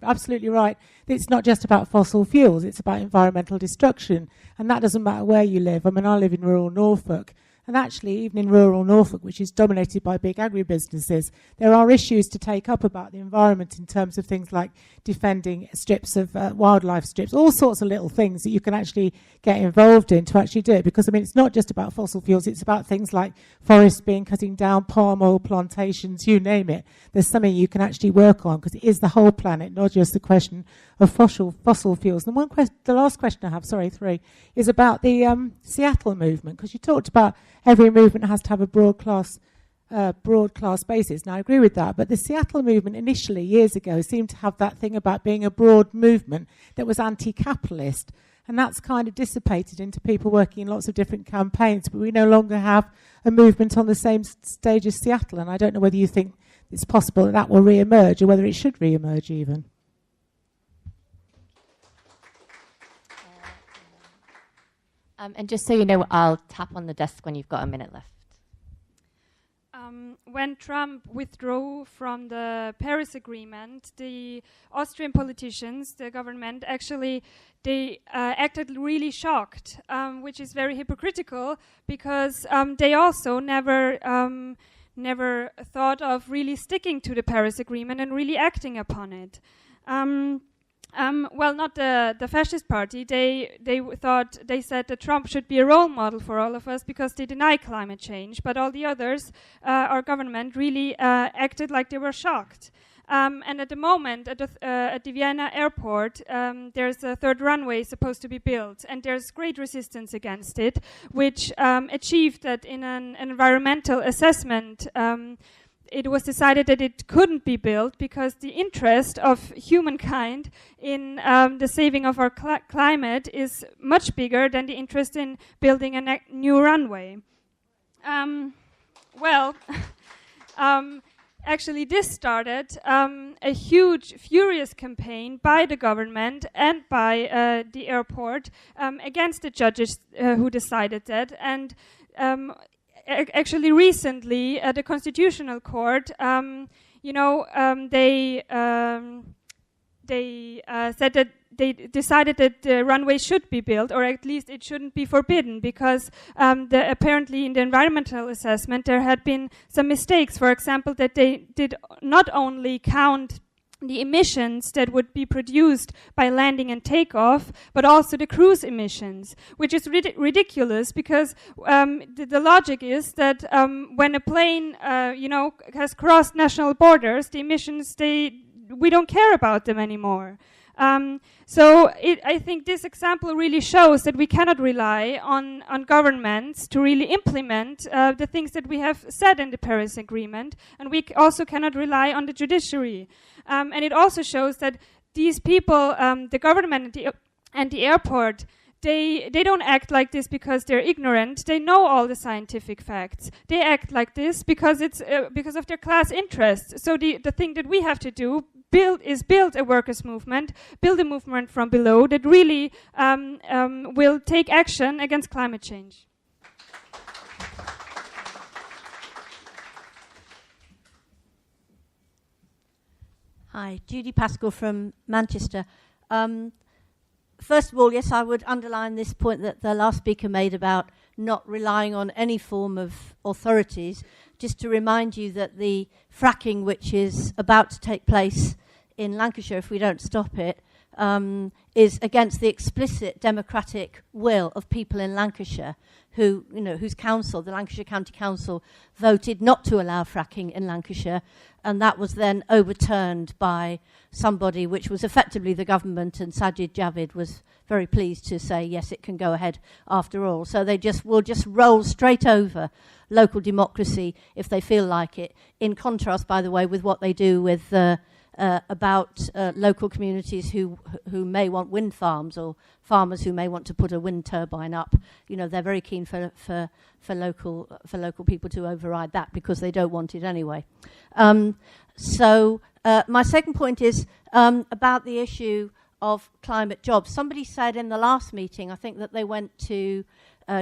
[SPEAKER 3] absolutely right, that it's not just about fossil fuels, it's about environmental destruction. And that doesn't matter where you live. I mean, I live in rural Norfolk. And actually, even in rural Norfolk, which is dominated by big agribusinesses, there are issues to take up about the environment in terms of things like defending strips of wildlife strips, all sorts of little things that you can actually get involved in to actually do it. Because, I mean, it's not just about fossil fuels, it's about things like forests being cutting down, palm oil plantations, you name it. There's something you can actually work on, because it is the whole planet, not just the question of fossil fuels. And the last question I have, three, is about the Seattle movement, because you talked about every movement has to have a broad class basis. Now, I agree with that, but the Seattle movement initially, years ago, seemed to have that thing about being a broad movement that was anti-capitalist, and that's kind of dissipated into people working in lots of different campaigns, but we no longer have a movement on the same stage as Seattle, and I don't know whether you think it's possible that will re-emerge, or whether it should re-emerge even.
[SPEAKER 4] And just so you know, I'll tap on the desk when you've got a minute left.
[SPEAKER 5] When Trump withdrew from the Paris Agreement, the Austrian politicians, the government, actually, they acted really shocked, which is very hypocritical, because they also never thought of really sticking to the Paris Agreement and really acting upon it. Well, not the fascist party. They said that Trump should be a role model for all of us because they deny climate change. But all the others, our government, really acted like they were shocked. And at the moment, at the Vienna airport, there's a third runway supposed to be built, and there's great resistance against it, which achieved that in an environmental assessment. It was decided that it couldn't be built because the interest of humankind in the saving of our climate is much bigger than the interest in building a new runway. actually this started a huge, furious campaign by the government and by the airport against the judges who decided that. And actually recently, the Constitutional Court, they said that they decided that the runway should be built, or at least it shouldn't be forbidden, because apparently in the environmental assessment there had been some mistakes. For example, that they did not only count the emissions that would be produced by landing and takeoff, but also the cruise emissions, which is ridiculous, because the logic is that when a plane has crossed national borders, the emissions, we don't care about them anymore. So I think this example really shows that we cannot rely on governments to really implement the things that we have said in the Paris Agreement, and we also cannot rely on the judiciary. And it also shows that these people, the government and the airport, they don't act like this because they're ignorant. They know all the scientific facts. They act like this because it's because of their class interests. So the thing that we have to do build a workers' movement, build a movement from below that really will take action against climate change.
[SPEAKER 6] Hi, Judy Pascal from Manchester. First of all, yes, I would underline this point that the last speaker made about not relying on any form of authorities, just to remind you that the fracking which is about to take place in Lancashire, if we don't stop it, is against the explicit democratic will of people in Lancashire whose council, the Lancashire County Council, voted not to allow fracking in Lancashire, and that was then overturned by somebody which was effectively the government, and Sajid Javid was very pleased to say, yes, it can go ahead after all. So they will just roll straight over local democracy if they feel like it, in contrast, by the way, with what they do with about local communities who may want wind farms, or farmers who may want to put a wind turbine up. They're very keen for local people to override that because they don't want it anyway. So my second point is about the issue of climate jobs. Somebody said in the last meeting, I think, that they went to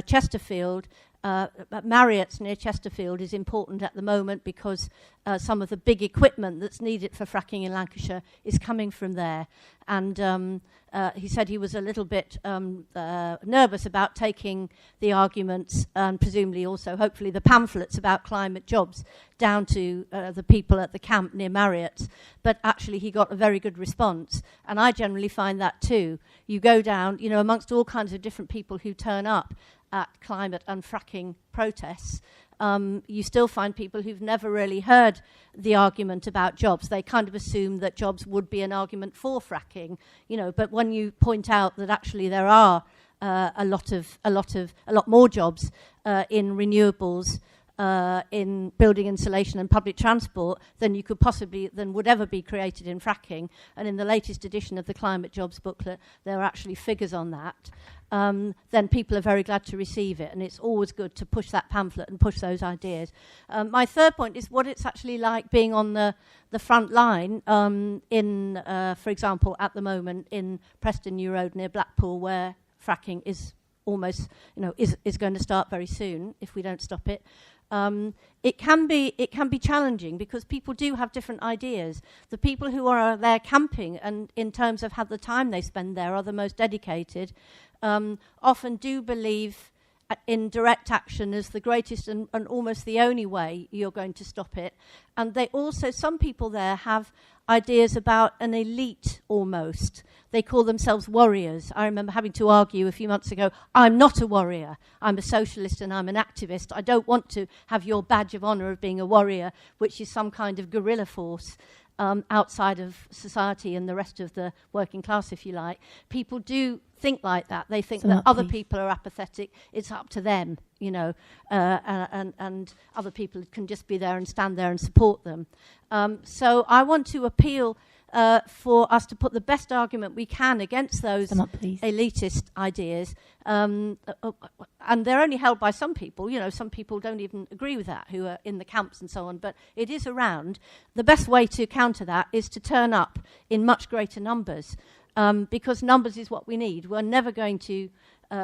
[SPEAKER 6] Chesterfield. Marriott's near Chesterfield is important at the moment because some of the big equipment that's needed for fracking in Lancashire is coming from there. And he said he was a little bit nervous about taking the arguments, and presumably also, hopefully, the pamphlets about climate jobs down to the people at the camp near Marriott's. But actually he got a very good response. And I generally find that too. You go down, amongst all kinds of different people who turn up at climate and fracking protests, you still find people who've never really heard the argument about jobs. They kind of assume that jobs would be an argument for fracking, but when you point out that actually there are a lot more jobs in renewables, in building insulation and public transport than would ever be created in fracking. And in the latest edition of the Climate Jobs booklet, there are actually figures on that. Then people are very glad to receive it, and it's always good to push that pamphlet and push those ideas. My third point is what it's actually like being on the front line for example, at the moment in Preston New Road near Blackpool, where fracking is almost, is going to start very soon if we don't stop it. It can be challenging because people do have different ideas. The people who are there camping, and in terms of how the time they spend there, are the most dedicated, often do believe in direct action as the greatest and almost the only way you're going to stop it. And some people there have ideas about an elite almost. They call themselves warriors. I remember having to argue a few months ago, I'm not a warrior. I'm a socialist and I'm an activist. I don't want to have your badge of honour of being a warrior, which is some kind of guerrilla force outside of society and the rest of the working class, if you like. People do think like that. They think that other people are apathetic. It's up to them, and other people can just be there and stand there and support them. So I want to appeal for us to put the best argument we can against those
[SPEAKER 4] Please.
[SPEAKER 6] elitist ideas. And they're only held by some people. You know, some people don't even agree with that, who are in the camps and so on. But it is around. The best way to counter that is to turn up in much greater numbers, because numbers is what we need. We're never going to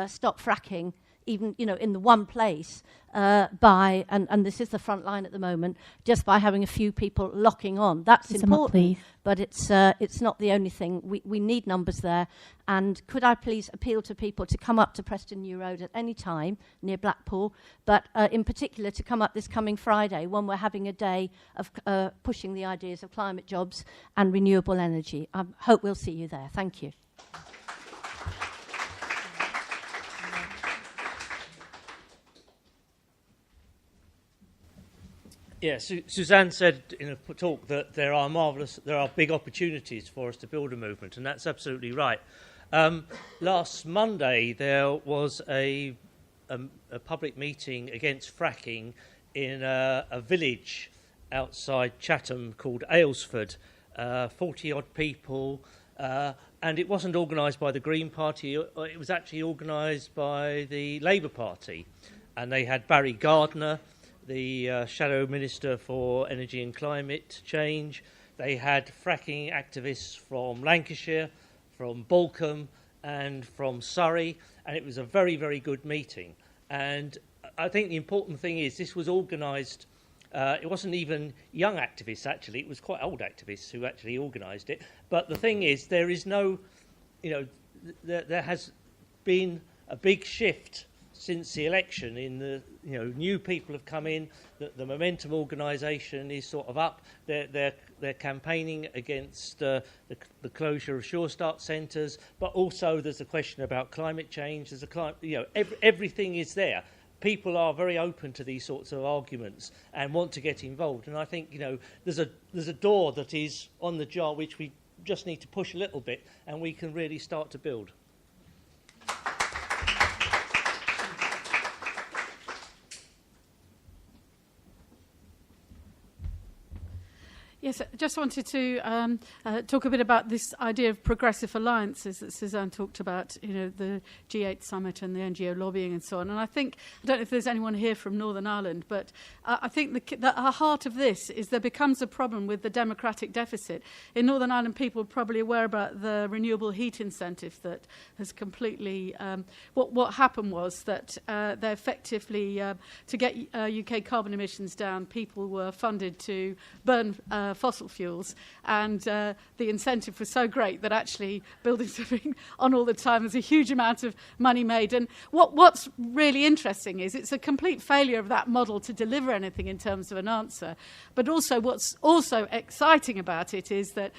[SPEAKER 6] stop fracking, even, you know, in the one place, and this is the front line at the moment, just by having a few people locking on. That's important, but it's not the only thing. We need numbers there. And could I please appeal to people to come up to Preston New Road at any time near Blackpool, but in particular to come up this coming Friday when we're having a day of pushing the ideas of climate jobs and renewable energy. I hope we'll see you there. Thank you.
[SPEAKER 7] Yeah, Suzanne said in a talk that there are big opportunities for us to build a movement, and that's absolutely right. Last Monday there was a public meeting against fracking in a village outside Chatham called Aylesford. 40-odd people, and it wasn't organised by the Green Party. It was actually organised by the Labour Party, and they had Barry Gardner, the Shadow Minister for Energy and Climate Change. They had fracking activists from Lancashire, from Balcombe and from Surrey, and it was a very, very good meeting. And I think the important thing is this was organised, it wasn't even young activists actually, it was quite old activists who actually organised it. But the thing is, there is no, you know, there has been a big shift since the election in the, you know, new people have come in, the Momentum organisation is sort of up, they're campaigning against the closure of Sure Start centres, but also there's a question about climate change, there's a you know, everything is there. People are very open to these sorts of arguments and want to get involved, and I think, you know, there's a door that is on the jar which we just need to push a little bit and we can really start to build.
[SPEAKER 8] Yes, I just wanted to talk a bit about this idea of progressive alliances that Suzanne talked about, you know, the G8 summit and the NGO lobbying and so on. And I don't know if there's anyone here from Northern Ireland, but I think the heart of this is there becomes a problem with the democratic deficit. In Northern Ireland, people are probably aware about the renewable heat incentive that has completely... what happened was that they effectively, to get UK carbon emissions down, people were funded to burn fossil fuels, and the incentive was so great that actually buildings are being on all the time. There's a huge amount of money made, and what's really interesting is it's a complete failure of that model to deliver anything in terms of an answer. But also what's also exciting about it is that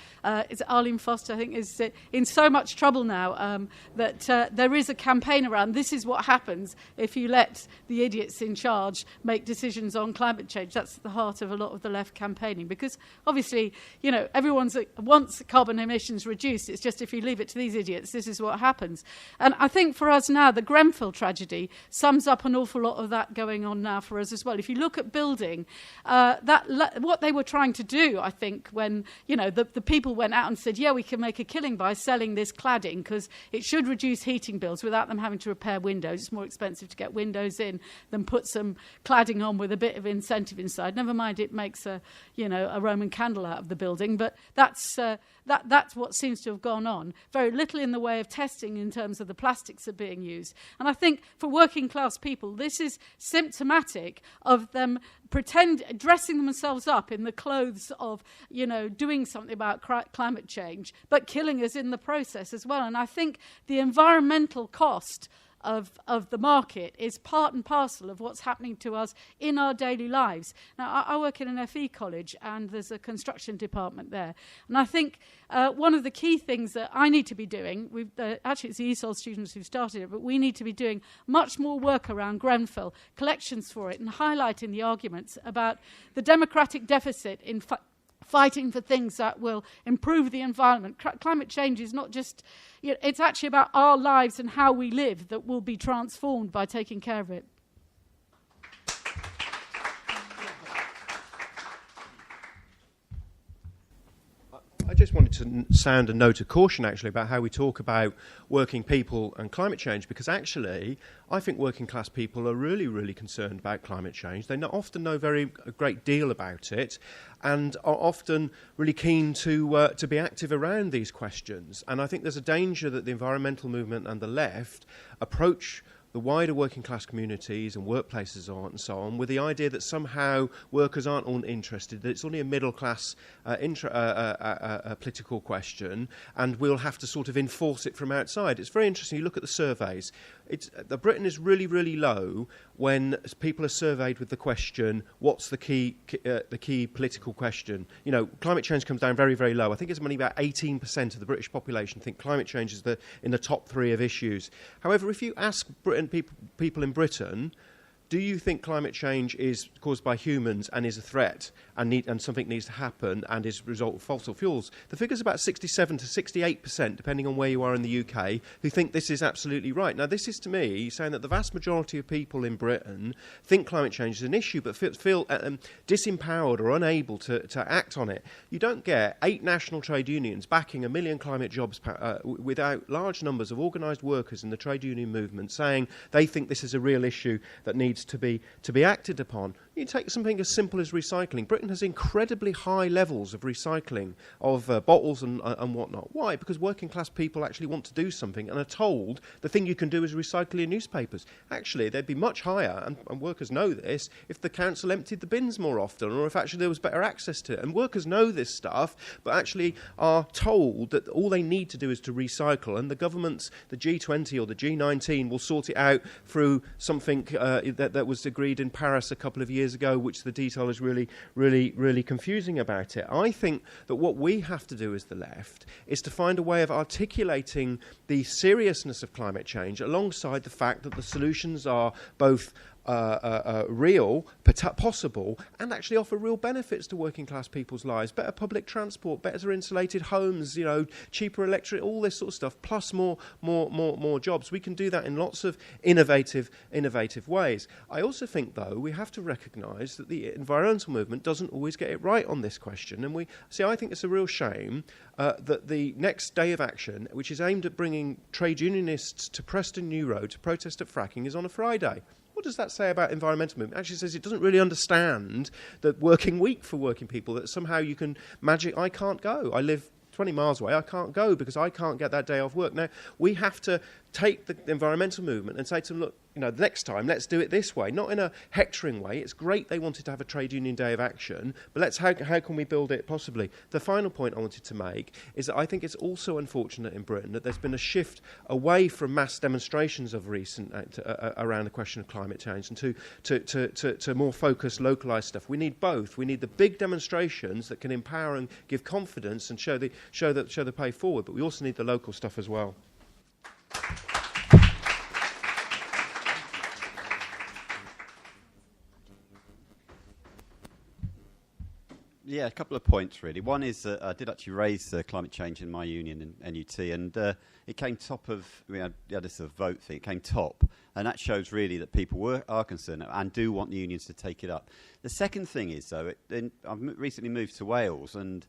[SPEAKER 8] it's Arlene Foster, I think, is in so much trouble now that there is a campaign around this is what happens if you let the idiots in charge make decisions on climate change. That's the heart of a lot of the left campaigning, because obviously, you know, everyone wants carbon emissions reduced. It's just if you leave it to these idiots, this is what happens. And I think for us now, the Grenfell tragedy sums up an awful lot of that going on now for us as well. If you look at building, what they were trying to do, I think, when, you know, the people went out and said, yeah, we can make a killing by selling this cladding because it should reduce heating bills without them having to repair windows. It's more expensive to get windows in than put some cladding on with a bit of incentive inside. Never mind, it makes a Roman candle out of the building, but that's what seems to have gone on. Very little in the way of testing in terms of the plastics that are being used. And I think for working class people, this is symptomatic of them dressing themselves up in the clothes of, you know, doing something about climate change, but killing us in the process as well. And I think the environmental cost of the market is part and parcel of what's happening to us in our daily lives. Now, I work in an FE college, and there's a construction department there. And I think one of the key things that I need to be doing, actually it's the ESOL students who started it, but we need to be doing much more work around Grenfell, collections for it, and highlighting the arguments about the democratic deficit in fighting for things that will improve the environment. Climate change is not just, you know, it's actually about our lives and how we live that will be transformed by taking care of it.
[SPEAKER 9] I just wanted to sound a note of caution, actually, about how we talk about working people and climate change, because actually, I think working class people are really, really concerned about climate change. They often know a great deal about it, and are often really keen to be active around these questions. And I think there's a danger that the environmental movement and the left approach the wider working class communities and workplaces and so on, with the idea that somehow workers aren't all interested, that it's only a middle class political question, and we'll have to sort of enforce it from outside. It's very interesting. You look at the surveys. Britain is really, really low when people are surveyed with the question, what's the key political question? You know, climate change comes down very, very low. I think it's only about 18% of the British population think climate change is in the top 3 of issues. However, if you ask people in Britain, do you think climate change is caused by humans and is a threat and something needs to happen and is a result of fossil fuels? The figure's about 67 to 68%, depending on where you are in the UK, who think this is absolutely right. Now, this is, to me, saying that the vast majority of people in Britain think climate change is an issue, but feel disempowered or unable to act on it. You don't get 8 national trade unions backing 1 million climate jobs without large numbers of organised workers in the trade union movement saying they think this is a real issue that needs to be acted upon. You take something as simple as recycling. Britain has incredibly high levels of recycling of bottles and whatnot. Why? Because working class people actually want to do something and are told the thing you can do is recycle your newspapers. Actually, they'd be much higher, and workers know this, if the council emptied the bins more often, or if actually there was better access to it. And workers know this stuff, but actually are told that all they need to do is to recycle, and the governments, the G20 or the G19, will sort it out through something that was agreed in Paris a couple of years ago, which the detail is really, really, really confusing about it. I think that what we have to do as the left is to find a way of articulating the seriousness of climate change alongside the fact that the solutions are both real, possible, and actually offer real benefits to working class people's lives. Better public transport, better insulated homes, you know, cheaper electric, all this sort of stuff, plus more jobs. We can do that in lots of innovative ways. I also think, though, we have to recognise that the environmental movement doesn't always get it right on this question. And I think it's a real shame that the next day of action, which is aimed at bringing trade unionists to Preston New Road to protest at fracking, is on a Friday. What does that say about environmental movement? It actually says it doesn't really understand the working week for working people, that somehow you can I can't go. I live 20 miles away, I can't go because I can't get that day off work. Now, we have to take the environmental movement and say to them, look, you know, the next time, let's do it this way, not in a hectoring way. It's great they wanted to have a trade union day of action, but how can we build it possibly? The final point I wanted to make is that I think it's also unfortunate in Britain that there's been a shift away from mass demonstrations of recent around the question of climate change and to more focused, localised stuff. We need both. We need the big demonstrations that can empower and give confidence and show the way forward, but we also need the local stuff as well.
[SPEAKER 10] Yeah, a couple of points really. One is I did actually raise climate change in my union in NUT, and it came top of, we had this sort of vote thing, it came top, and that shows really that people are concerned and do want the unions to take it up. The second thing is, though, I've recently moved to Wales, and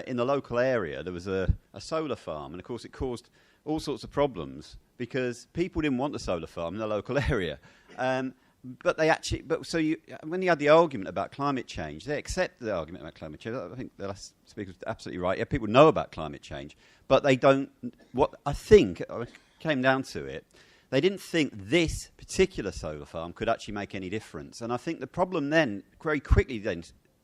[SPEAKER 10] in the local area there was a solar farm, and of course it caused all sorts of problems because people didn't want the solar farm in the local area. But when you had the argument about climate change, they accept the argument about climate change. I think the last speaker was absolutely right. Yeah, people know about climate change, but they don't. What I think came down to it, they didn't think this particular solar farm could actually make any difference. And I think the problem then, very quickly,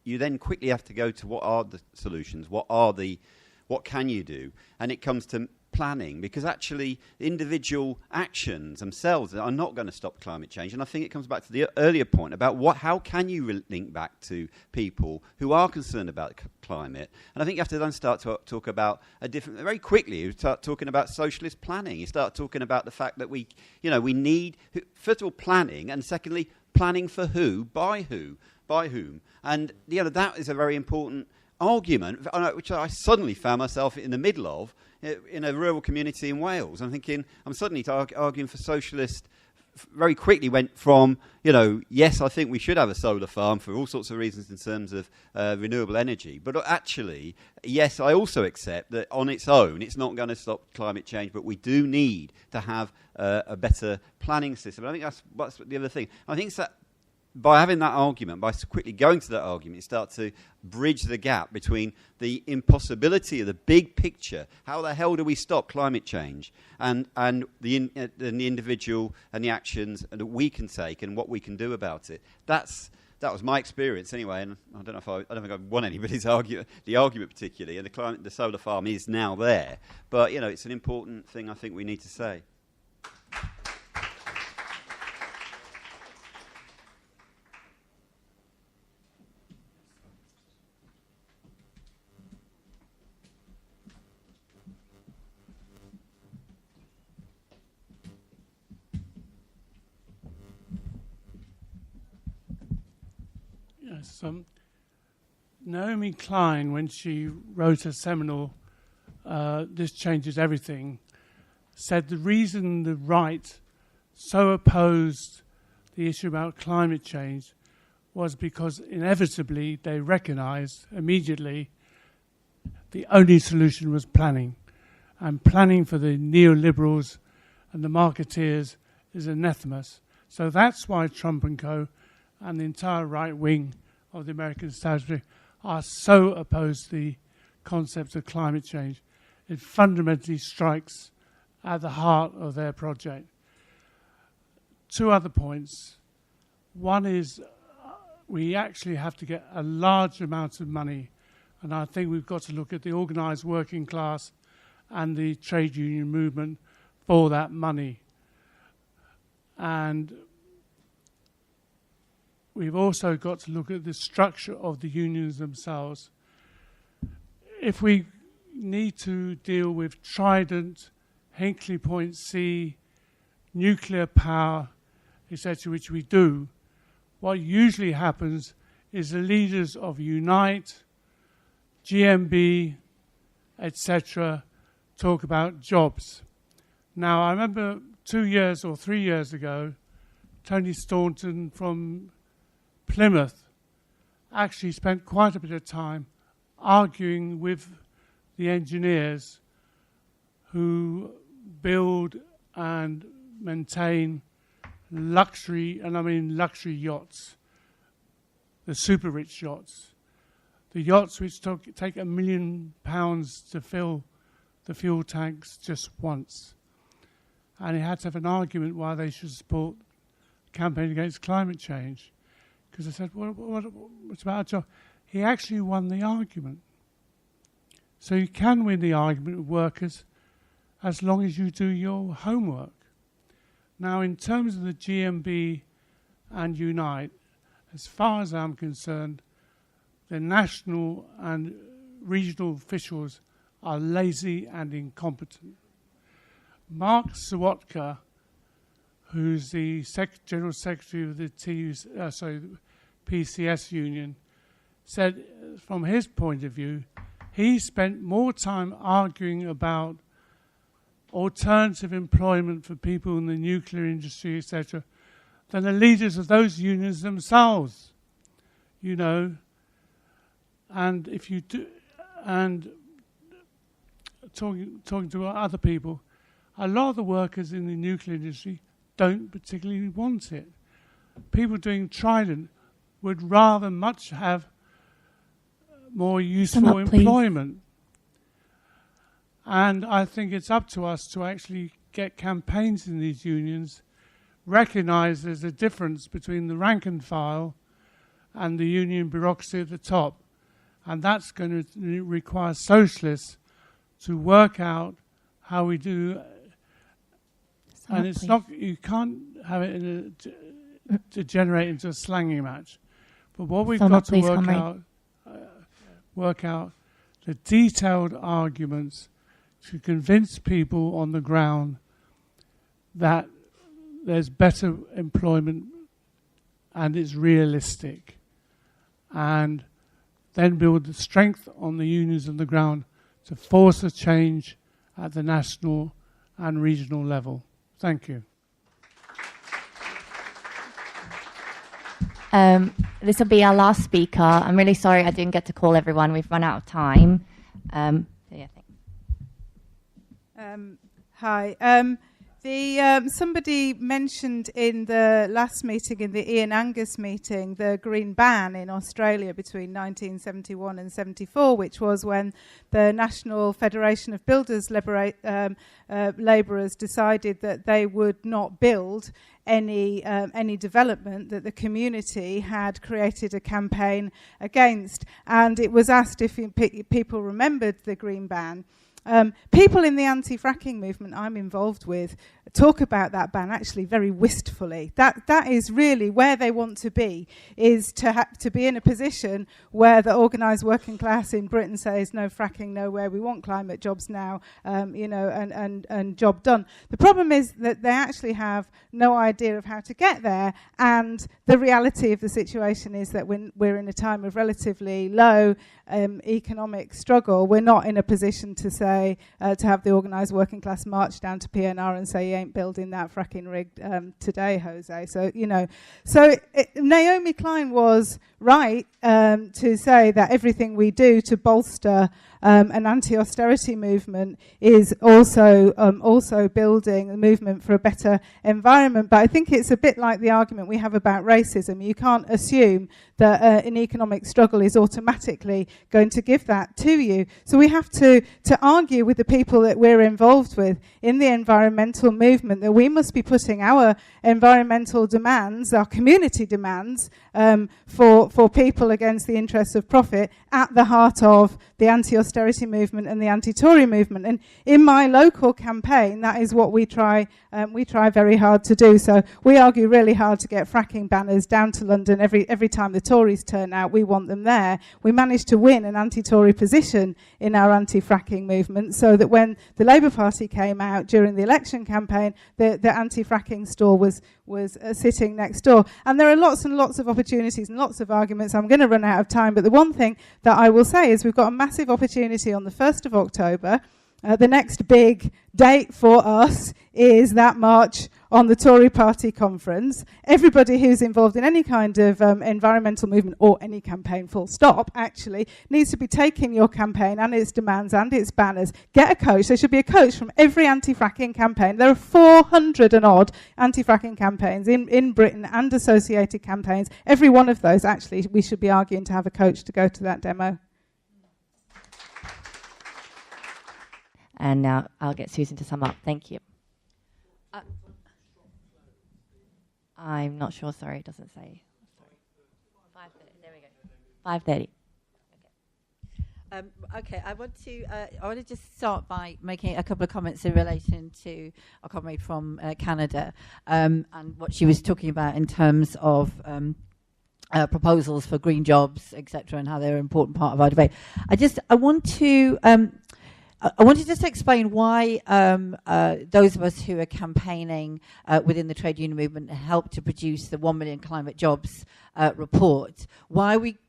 [SPEAKER 10] you quickly have to go to what are the solutions, what can you do, and it comes to planning, because actually individual actions themselves are not going to stop climate change. And I think it comes back to the earlier point about how can you link back to people who are concerned about climate. And I think you have to then start to talk about very quickly, you start talking about socialist planning. You start talking about the fact that we need, first of all, planning, and secondly, planning for who, by whom. And that is a very important argument, which I suddenly found myself in the middle of in a rural community in Wales. I'm thinking, I'm suddenly arguing for socialist very quickly went from, yes, I think we should have a solar farm for all sorts of reasons in terms of renewable energy. But actually, yes, I also accept that on its own, it's not going to stop climate change, but we do need to have a better planning system. And I think that's the other thing. I think it's that by having that argument, by quickly going to that argument, you start to bridge the gap between the impossibility of the big picture, how the hell do we stop climate change, and the individual and the actions that we can take and what we can do about it. That was my experience anyway, and I don't think I've won anybody's argument particularly. And the solar farm is now there, but it's an important thing I think we need to say.
[SPEAKER 11] Yes, Naomi Klein, when she wrote her seminal This Changes Everything, said the reason the right so opposed the issue about climate change was because inevitably they recognized immediately the only solution was planning. And planning for the neoliberals and the marketeers is anathemas. So that's why Trump and co. and the entire right wing of the American establishment are so opposed to the concept of climate change. It fundamentally strikes at the heart of their project. Two other points. One is we actually have to get a large amount of money, and I think we've got to look at the organised working class and the trade union movement for that money. And we've also got to look at the structure of the unions themselves. If we need to deal with Trident, Hinkley Point C, nuclear power, etc., which we do, what usually happens is the leaders of Unite, GMB, etc., talk about jobs. Now, I remember 2 years or 3 years ago, Tony Staunton from Plymouth actually spent quite a bit of time arguing with the engineers who build and maintain luxury, and I mean luxury yachts, the super rich yachts, the yachts which take £1 million to fill the fuel tanks just once. And he had to have an argument why they should support the campaign against climate change. Because I said, what's about our job? He actually won the argument. So you can win the argument with workers as long as you do your homework. Now, in terms of the GMB and Unite, as far as I'm concerned, the national and regional officials are lazy and incompetent. Mark Sawatka, who's the General Secretary of the PCS union, said from his point of view, he spent more time arguing about alternative employment for people in the nuclear industry, etc., than the leaders of those unions themselves, And if you do, and talking to other people, a lot of the workers in the nuclear industry don't particularly want it. People doing Trident would rather much have more useful employment. And I think it's up to us to actually get campaigns in these unions, recognise there's a difference between the rank and file and the union bureaucracy at the top. And that's going to require socialists to work out how we do. And it's not, you can't have it degenerate into a slanging match. But what we've got to work out the detailed arguments to convince people on the ground that there's better employment and it's realistic. And then build the strength on the unions on the ground to force a change at the national and regional level. Thank you.
[SPEAKER 4] This will be our last speaker. I'm really sorry I didn't get to call everyone. We've run out of time.
[SPEAKER 12] Hi. Somebody mentioned in the last meeting, in the Ian Angus meeting, the Green Ban in Australia between 1971 and 74, which was when the National Federation of Builders Labourers decided that they would not build any development that the community had created a campaign against. And it was asked if people remembered the Green Ban. People in the anti-fracking movement I'm involved with talk about that ban actually very wistfully. That is really where they want to be, is to be in a position where the organised working class in Britain says no fracking, nowhere, we want climate jobs now, and job done. The problem is that they actually have no idea of how to get there, and the reality of the situation is that when we're in a time of relatively low economic struggle, we're not in a position to say, to have the organised working class march down to PNR and say, you ain't building that fracking rig today, Jose. So, Naomi Klein was right to say that everything we do to bolster an anti-austerity movement is also building a movement for a better environment. But I think it's a bit like the argument we have about racism. You can't assume that an economic struggle is automatically going to give that to you. So we have to argue with the people that we're involved with in the environmental movement that we must be putting our environmental demands, our community demands, for people against the interests of profit at the heart of the anti-austerity movement and the anti-Tory movement. And in my local campaign, that is what we try very hard to do. So we argue really hard to get fracking banners down to London. Every time the Tories turn out, we want them there. We managed to win an anti-Tory position in our anti-fracking movement, so that when the Labour Party came out during the election campaign, the anti-fracking stall was sitting next door. And there are lots and lots of opportunities and lots of arguments. I'm going to run out of time, but the one thing that I will say is we've got a massive opportunity on the 1st of October. The next big date for us is that march on the Tory party conference. Everybody who's involved in any kind of environmental movement or any campaign, full stop, actually, needs to be taking your campaign and its demands and its banners. Get a coach. There should be a coach from every anti-fracking campaign. There are 400 and odd anti-fracking campaigns in Britain and associated campaigns. Every one of those, actually, we should be arguing to have a coach to go to that demo.
[SPEAKER 4] And now I'll get Susan to sum up. Thank you. I'm not sure. Sorry, it doesn't say. 5:30. There we go. 5:30.
[SPEAKER 1] Okay, I want to just start by making a couple of comments in relation to our comrade from Canada and what she was talking about in terms of proposals for green jobs, etc., and how they're an important part of our debate. I want to just explain why those of us who are campaigning within the trade union movement helped to produce the 1 million climate jobs report, why we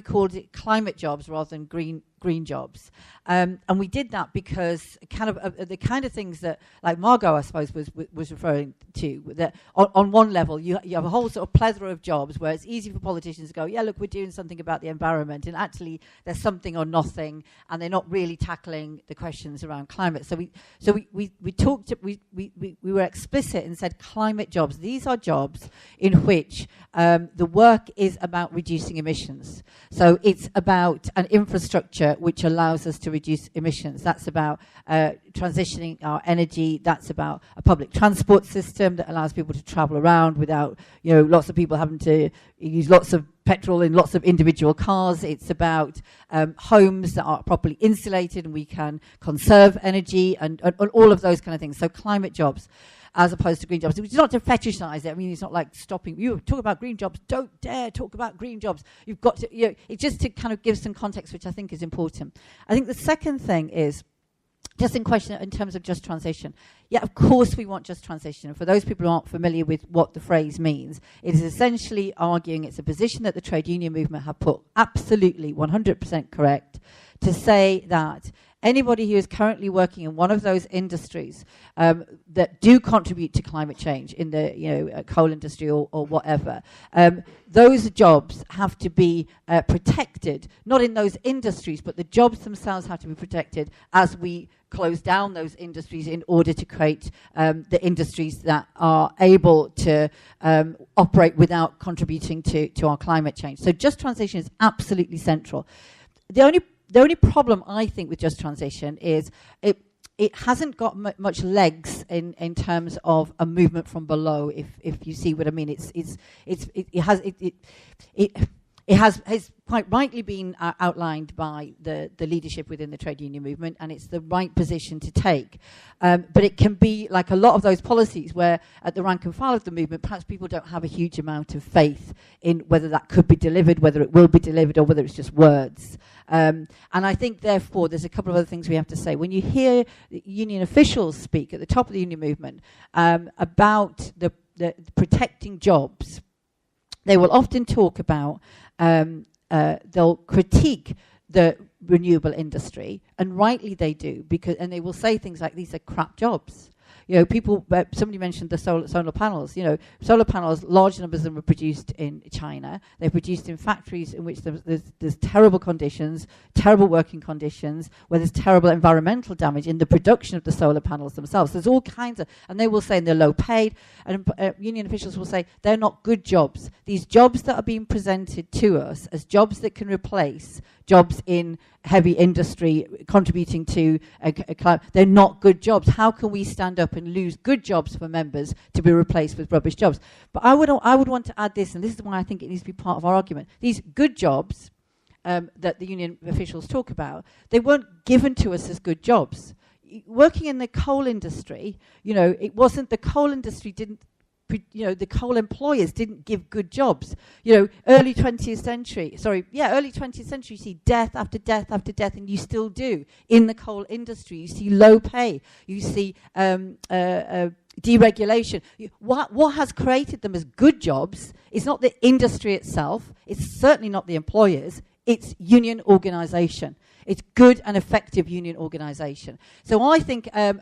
[SPEAKER 1] called it climate jobs rather than green jobs. And we did that because the kind of things that, like Margot, I suppose, was referring to, that on one level, you have a whole sort of plethora of jobs where it's easy for politicians to go, yeah, look, we're doing something about the environment, and actually there's something or nothing, and they're not really tackling the questions around climate. So we were explicit and said climate jobs. These are jobs in which the work is about reducing emissions. So it's about an infrastructure which allows us to reduce emissions. That's about transitioning our energy. That's about a public transport system that allows people to travel around without, lots of people having to use lots of petrol in lots of individual cars. It's about homes that are properly insulated and we can conserve energy and all of those kind of things. So climate jobs, as opposed to green jobs. It's not to fetishize it. I mean, it's not like stopping. You talk about green jobs. Don't dare talk about green jobs. You've got to, it's just to kind of give some context, which I think is important. I think the second thing is, just in terms of just transition. Yeah, of course we want just transition. And for those people who aren't familiar with what the phrase means, it is essentially arguing, it's a position that the trade union movement have put absolutely 100% correct, to say that anybody who is currently working in one of those industries that do contribute to climate change in the coal industry or whatever, those jobs have to be protected, not in those industries, but the jobs themselves have to be protected as we close down those industries in order to create the industries that are able to operate without contributing to our climate change. So just transition is absolutely central. The only problem I think with just transition is it hasn't got much legs in terms of a movement from below. If you see what I mean, it has quite rightly been outlined by the leadership within the trade union movement, and it's the right position to take. But it can be like a lot of those policies where at the rank and file of the movement, perhaps people don't have a huge amount of faith in whether that could be delivered, whether it will be delivered, or whether it's just words. And I think, therefore, there's a couple of other things we have to say. When you hear union officials speak at the top of the union movement about the protecting jobs, they will often talk about they'll critique the renewable industry, and rightly they do, and they will say things like, these are crap jobs. Somebody mentioned the solar panels. Solar panels, large numbers of them are produced in China. They're produced in factories in which there's terrible conditions, terrible working conditions, where there's terrible environmental damage in the production of the solar panels themselves. There's all kinds of, and they will say they're low paid, and union officials will say they're not good jobs. These jobs that are being presented to us as jobs that can replace jobs in heavy industry contributing to they're not good jobs. How can we stand up and lose good jobs for members to be replaced with rubbish jobs? But I would want to add this, and this is why I think it needs to be part of our argument. These good jobs that the union officials talk about, they weren't given to us as good jobs. Working in the coal industry, it wasn't, the coal industry didn't, the coal employers didn't give good jobs. Early 20th century, you see death after death after death, and you still do. In the coal industry, you see low pay, you see deregulation. What has created them as good jobs is not the industry itself, it's certainly not the employers, it's union organisation. It's good and effective union organisation. So I think our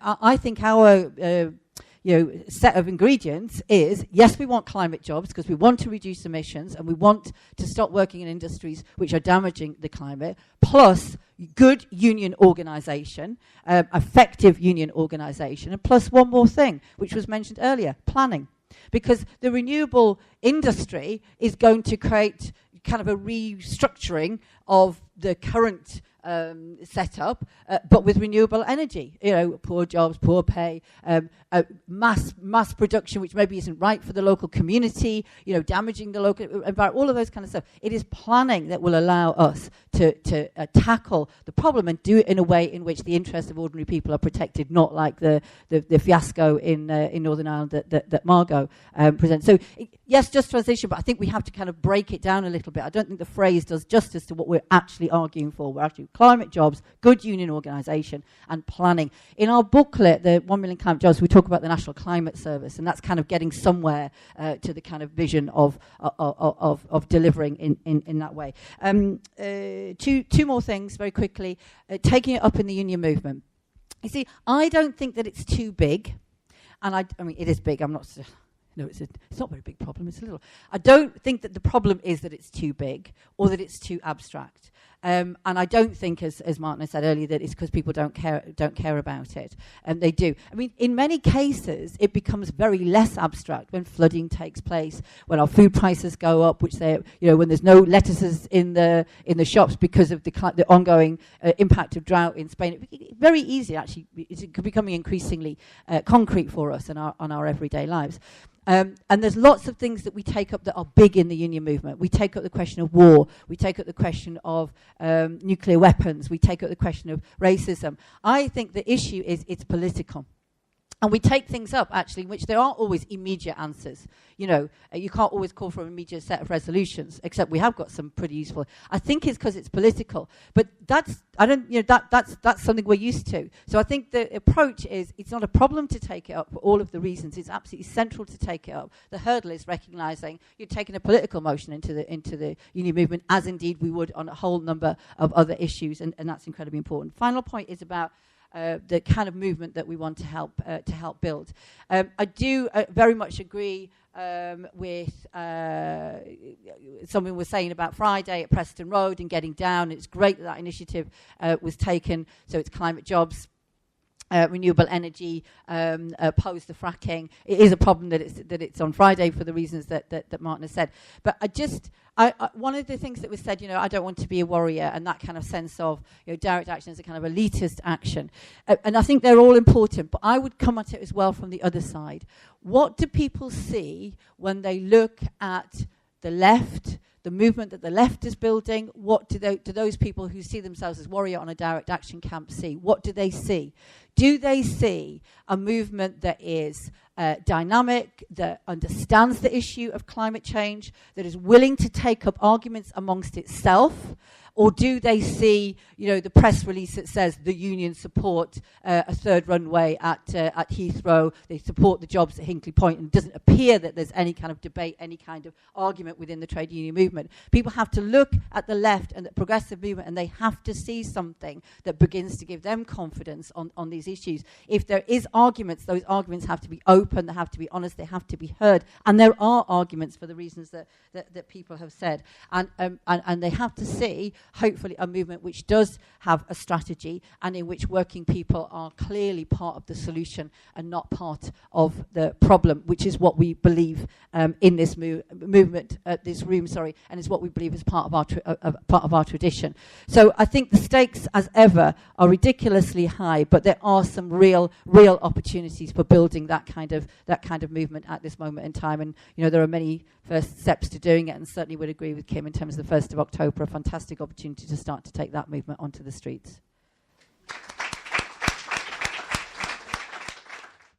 [SPEAKER 1] set of ingredients is, yes, we want climate jobs because we want to reduce emissions and we want to stop working in industries which are damaging the climate, plus good union organisation, effective union organisation, and plus one more thing, which was mentioned earlier, planning. Because the renewable industry is going to create kind of a restructuring of the current setup, but with renewable energy. Poor jobs, poor pay, mass production, which maybe isn't right for the local community. Damaging the local environment. All of those kind of stuff. It is planning that will allow us to tackle the problem and do it in a way in which the interests of ordinary people are protected, not like the fiasco in Northern Ireland that Margot presents. So yes, just transition, but I think we have to kind of break it down a little bit. I don't think the phrase does justice to what we're actually arguing for. We're actually climate jobs, good union organisation, and planning. In our booklet, the 1 Million Climate Jobs, we talk about the National Climate Service, and that's kind of getting somewhere to the kind of vision of delivering in that way. Two more things very quickly. Taking it up in the union movement. You see, I don't think that it's too big, and I mean it is big. I'm not. No, it's not a very big problem. It's a little. I don't think that the problem is that it's too big or that it's too abstract. And I don't think, as Martin has said earlier, that it's because people don't care about it. And they do. I mean, in many cases, it becomes very less abstract when flooding takes place, when our food prices go up, which they, when there's no lettuces in the shops because of the ongoing impact of drought in Spain. It's very easy, actually. It's becoming increasingly concrete for us in our everyday lives. And there's lots of things that we take up that are big in the union movement. We take up the question of war. We take up the question of nuclear weapons. We take up the question of racism. I think the issue is it's political. And we take things up, actually, in which there aren't always immediate answers. You know, you can't always call for an immediate set of resolutions, except we have got some pretty useful. I think it's because it's political. But that's something we're used to. So I think the approach is, it's not a problem to take it up for all of the reasons. It's absolutely central to take it up. The hurdle is recognising you're taking a political motion into the union movement, as indeed we would on a whole number of other issues, and that's incredibly important. Final point is about the kind of movement that we want to help build. I do very much agree with someone was saying about Friday at Preston Road and getting down. It's great that initiative was taken. So it's climate jobs, renewable energy, opposed to fracking. It is a problem that it's on Friday for the reasons that Martin has said. But I one of the things that was said, I don't want to be a warrior, and that kind of sense of, direct action as a kind of elitist action. And I think they're all important, but I would come at it as well from the other side. What do people see when they look at the left, the movement that the left is building? What do those people who see themselves as warrior on a direct action camp see? What do they see? Do they see a movement that is dynamic, that understands the issue of climate change, that is willing to take up arguments amongst itself? Or do they see, the press release that says the unions support a third runway at Heathrow, they support the jobs at Hinkley Point, and it doesn't appear that there's any kind of debate, any kind of argument within the trade union movement? People have to look at the left and the progressive movement, and they have to see something that begins to give them confidence on these issues. If there is arguments, those arguments have to be open, they have to be honest, they have to be heard, and there are arguments for the reasons that people have said, and they have to see, hopefully, a movement which does have a strategy and in which working people are clearly part of the solution and not part of the problem, which is what we believe in this movement, this room, and is what we believe is part of our tradition. So I think the stakes, as ever, are ridiculously high, but there are some real opportunities for building that kind of movement at this moment in time. And there are many first steps to doing it, and certainly would agree with Kim in terms of the 1st of October, a fantastic opportunity to start to take that movement onto the streets.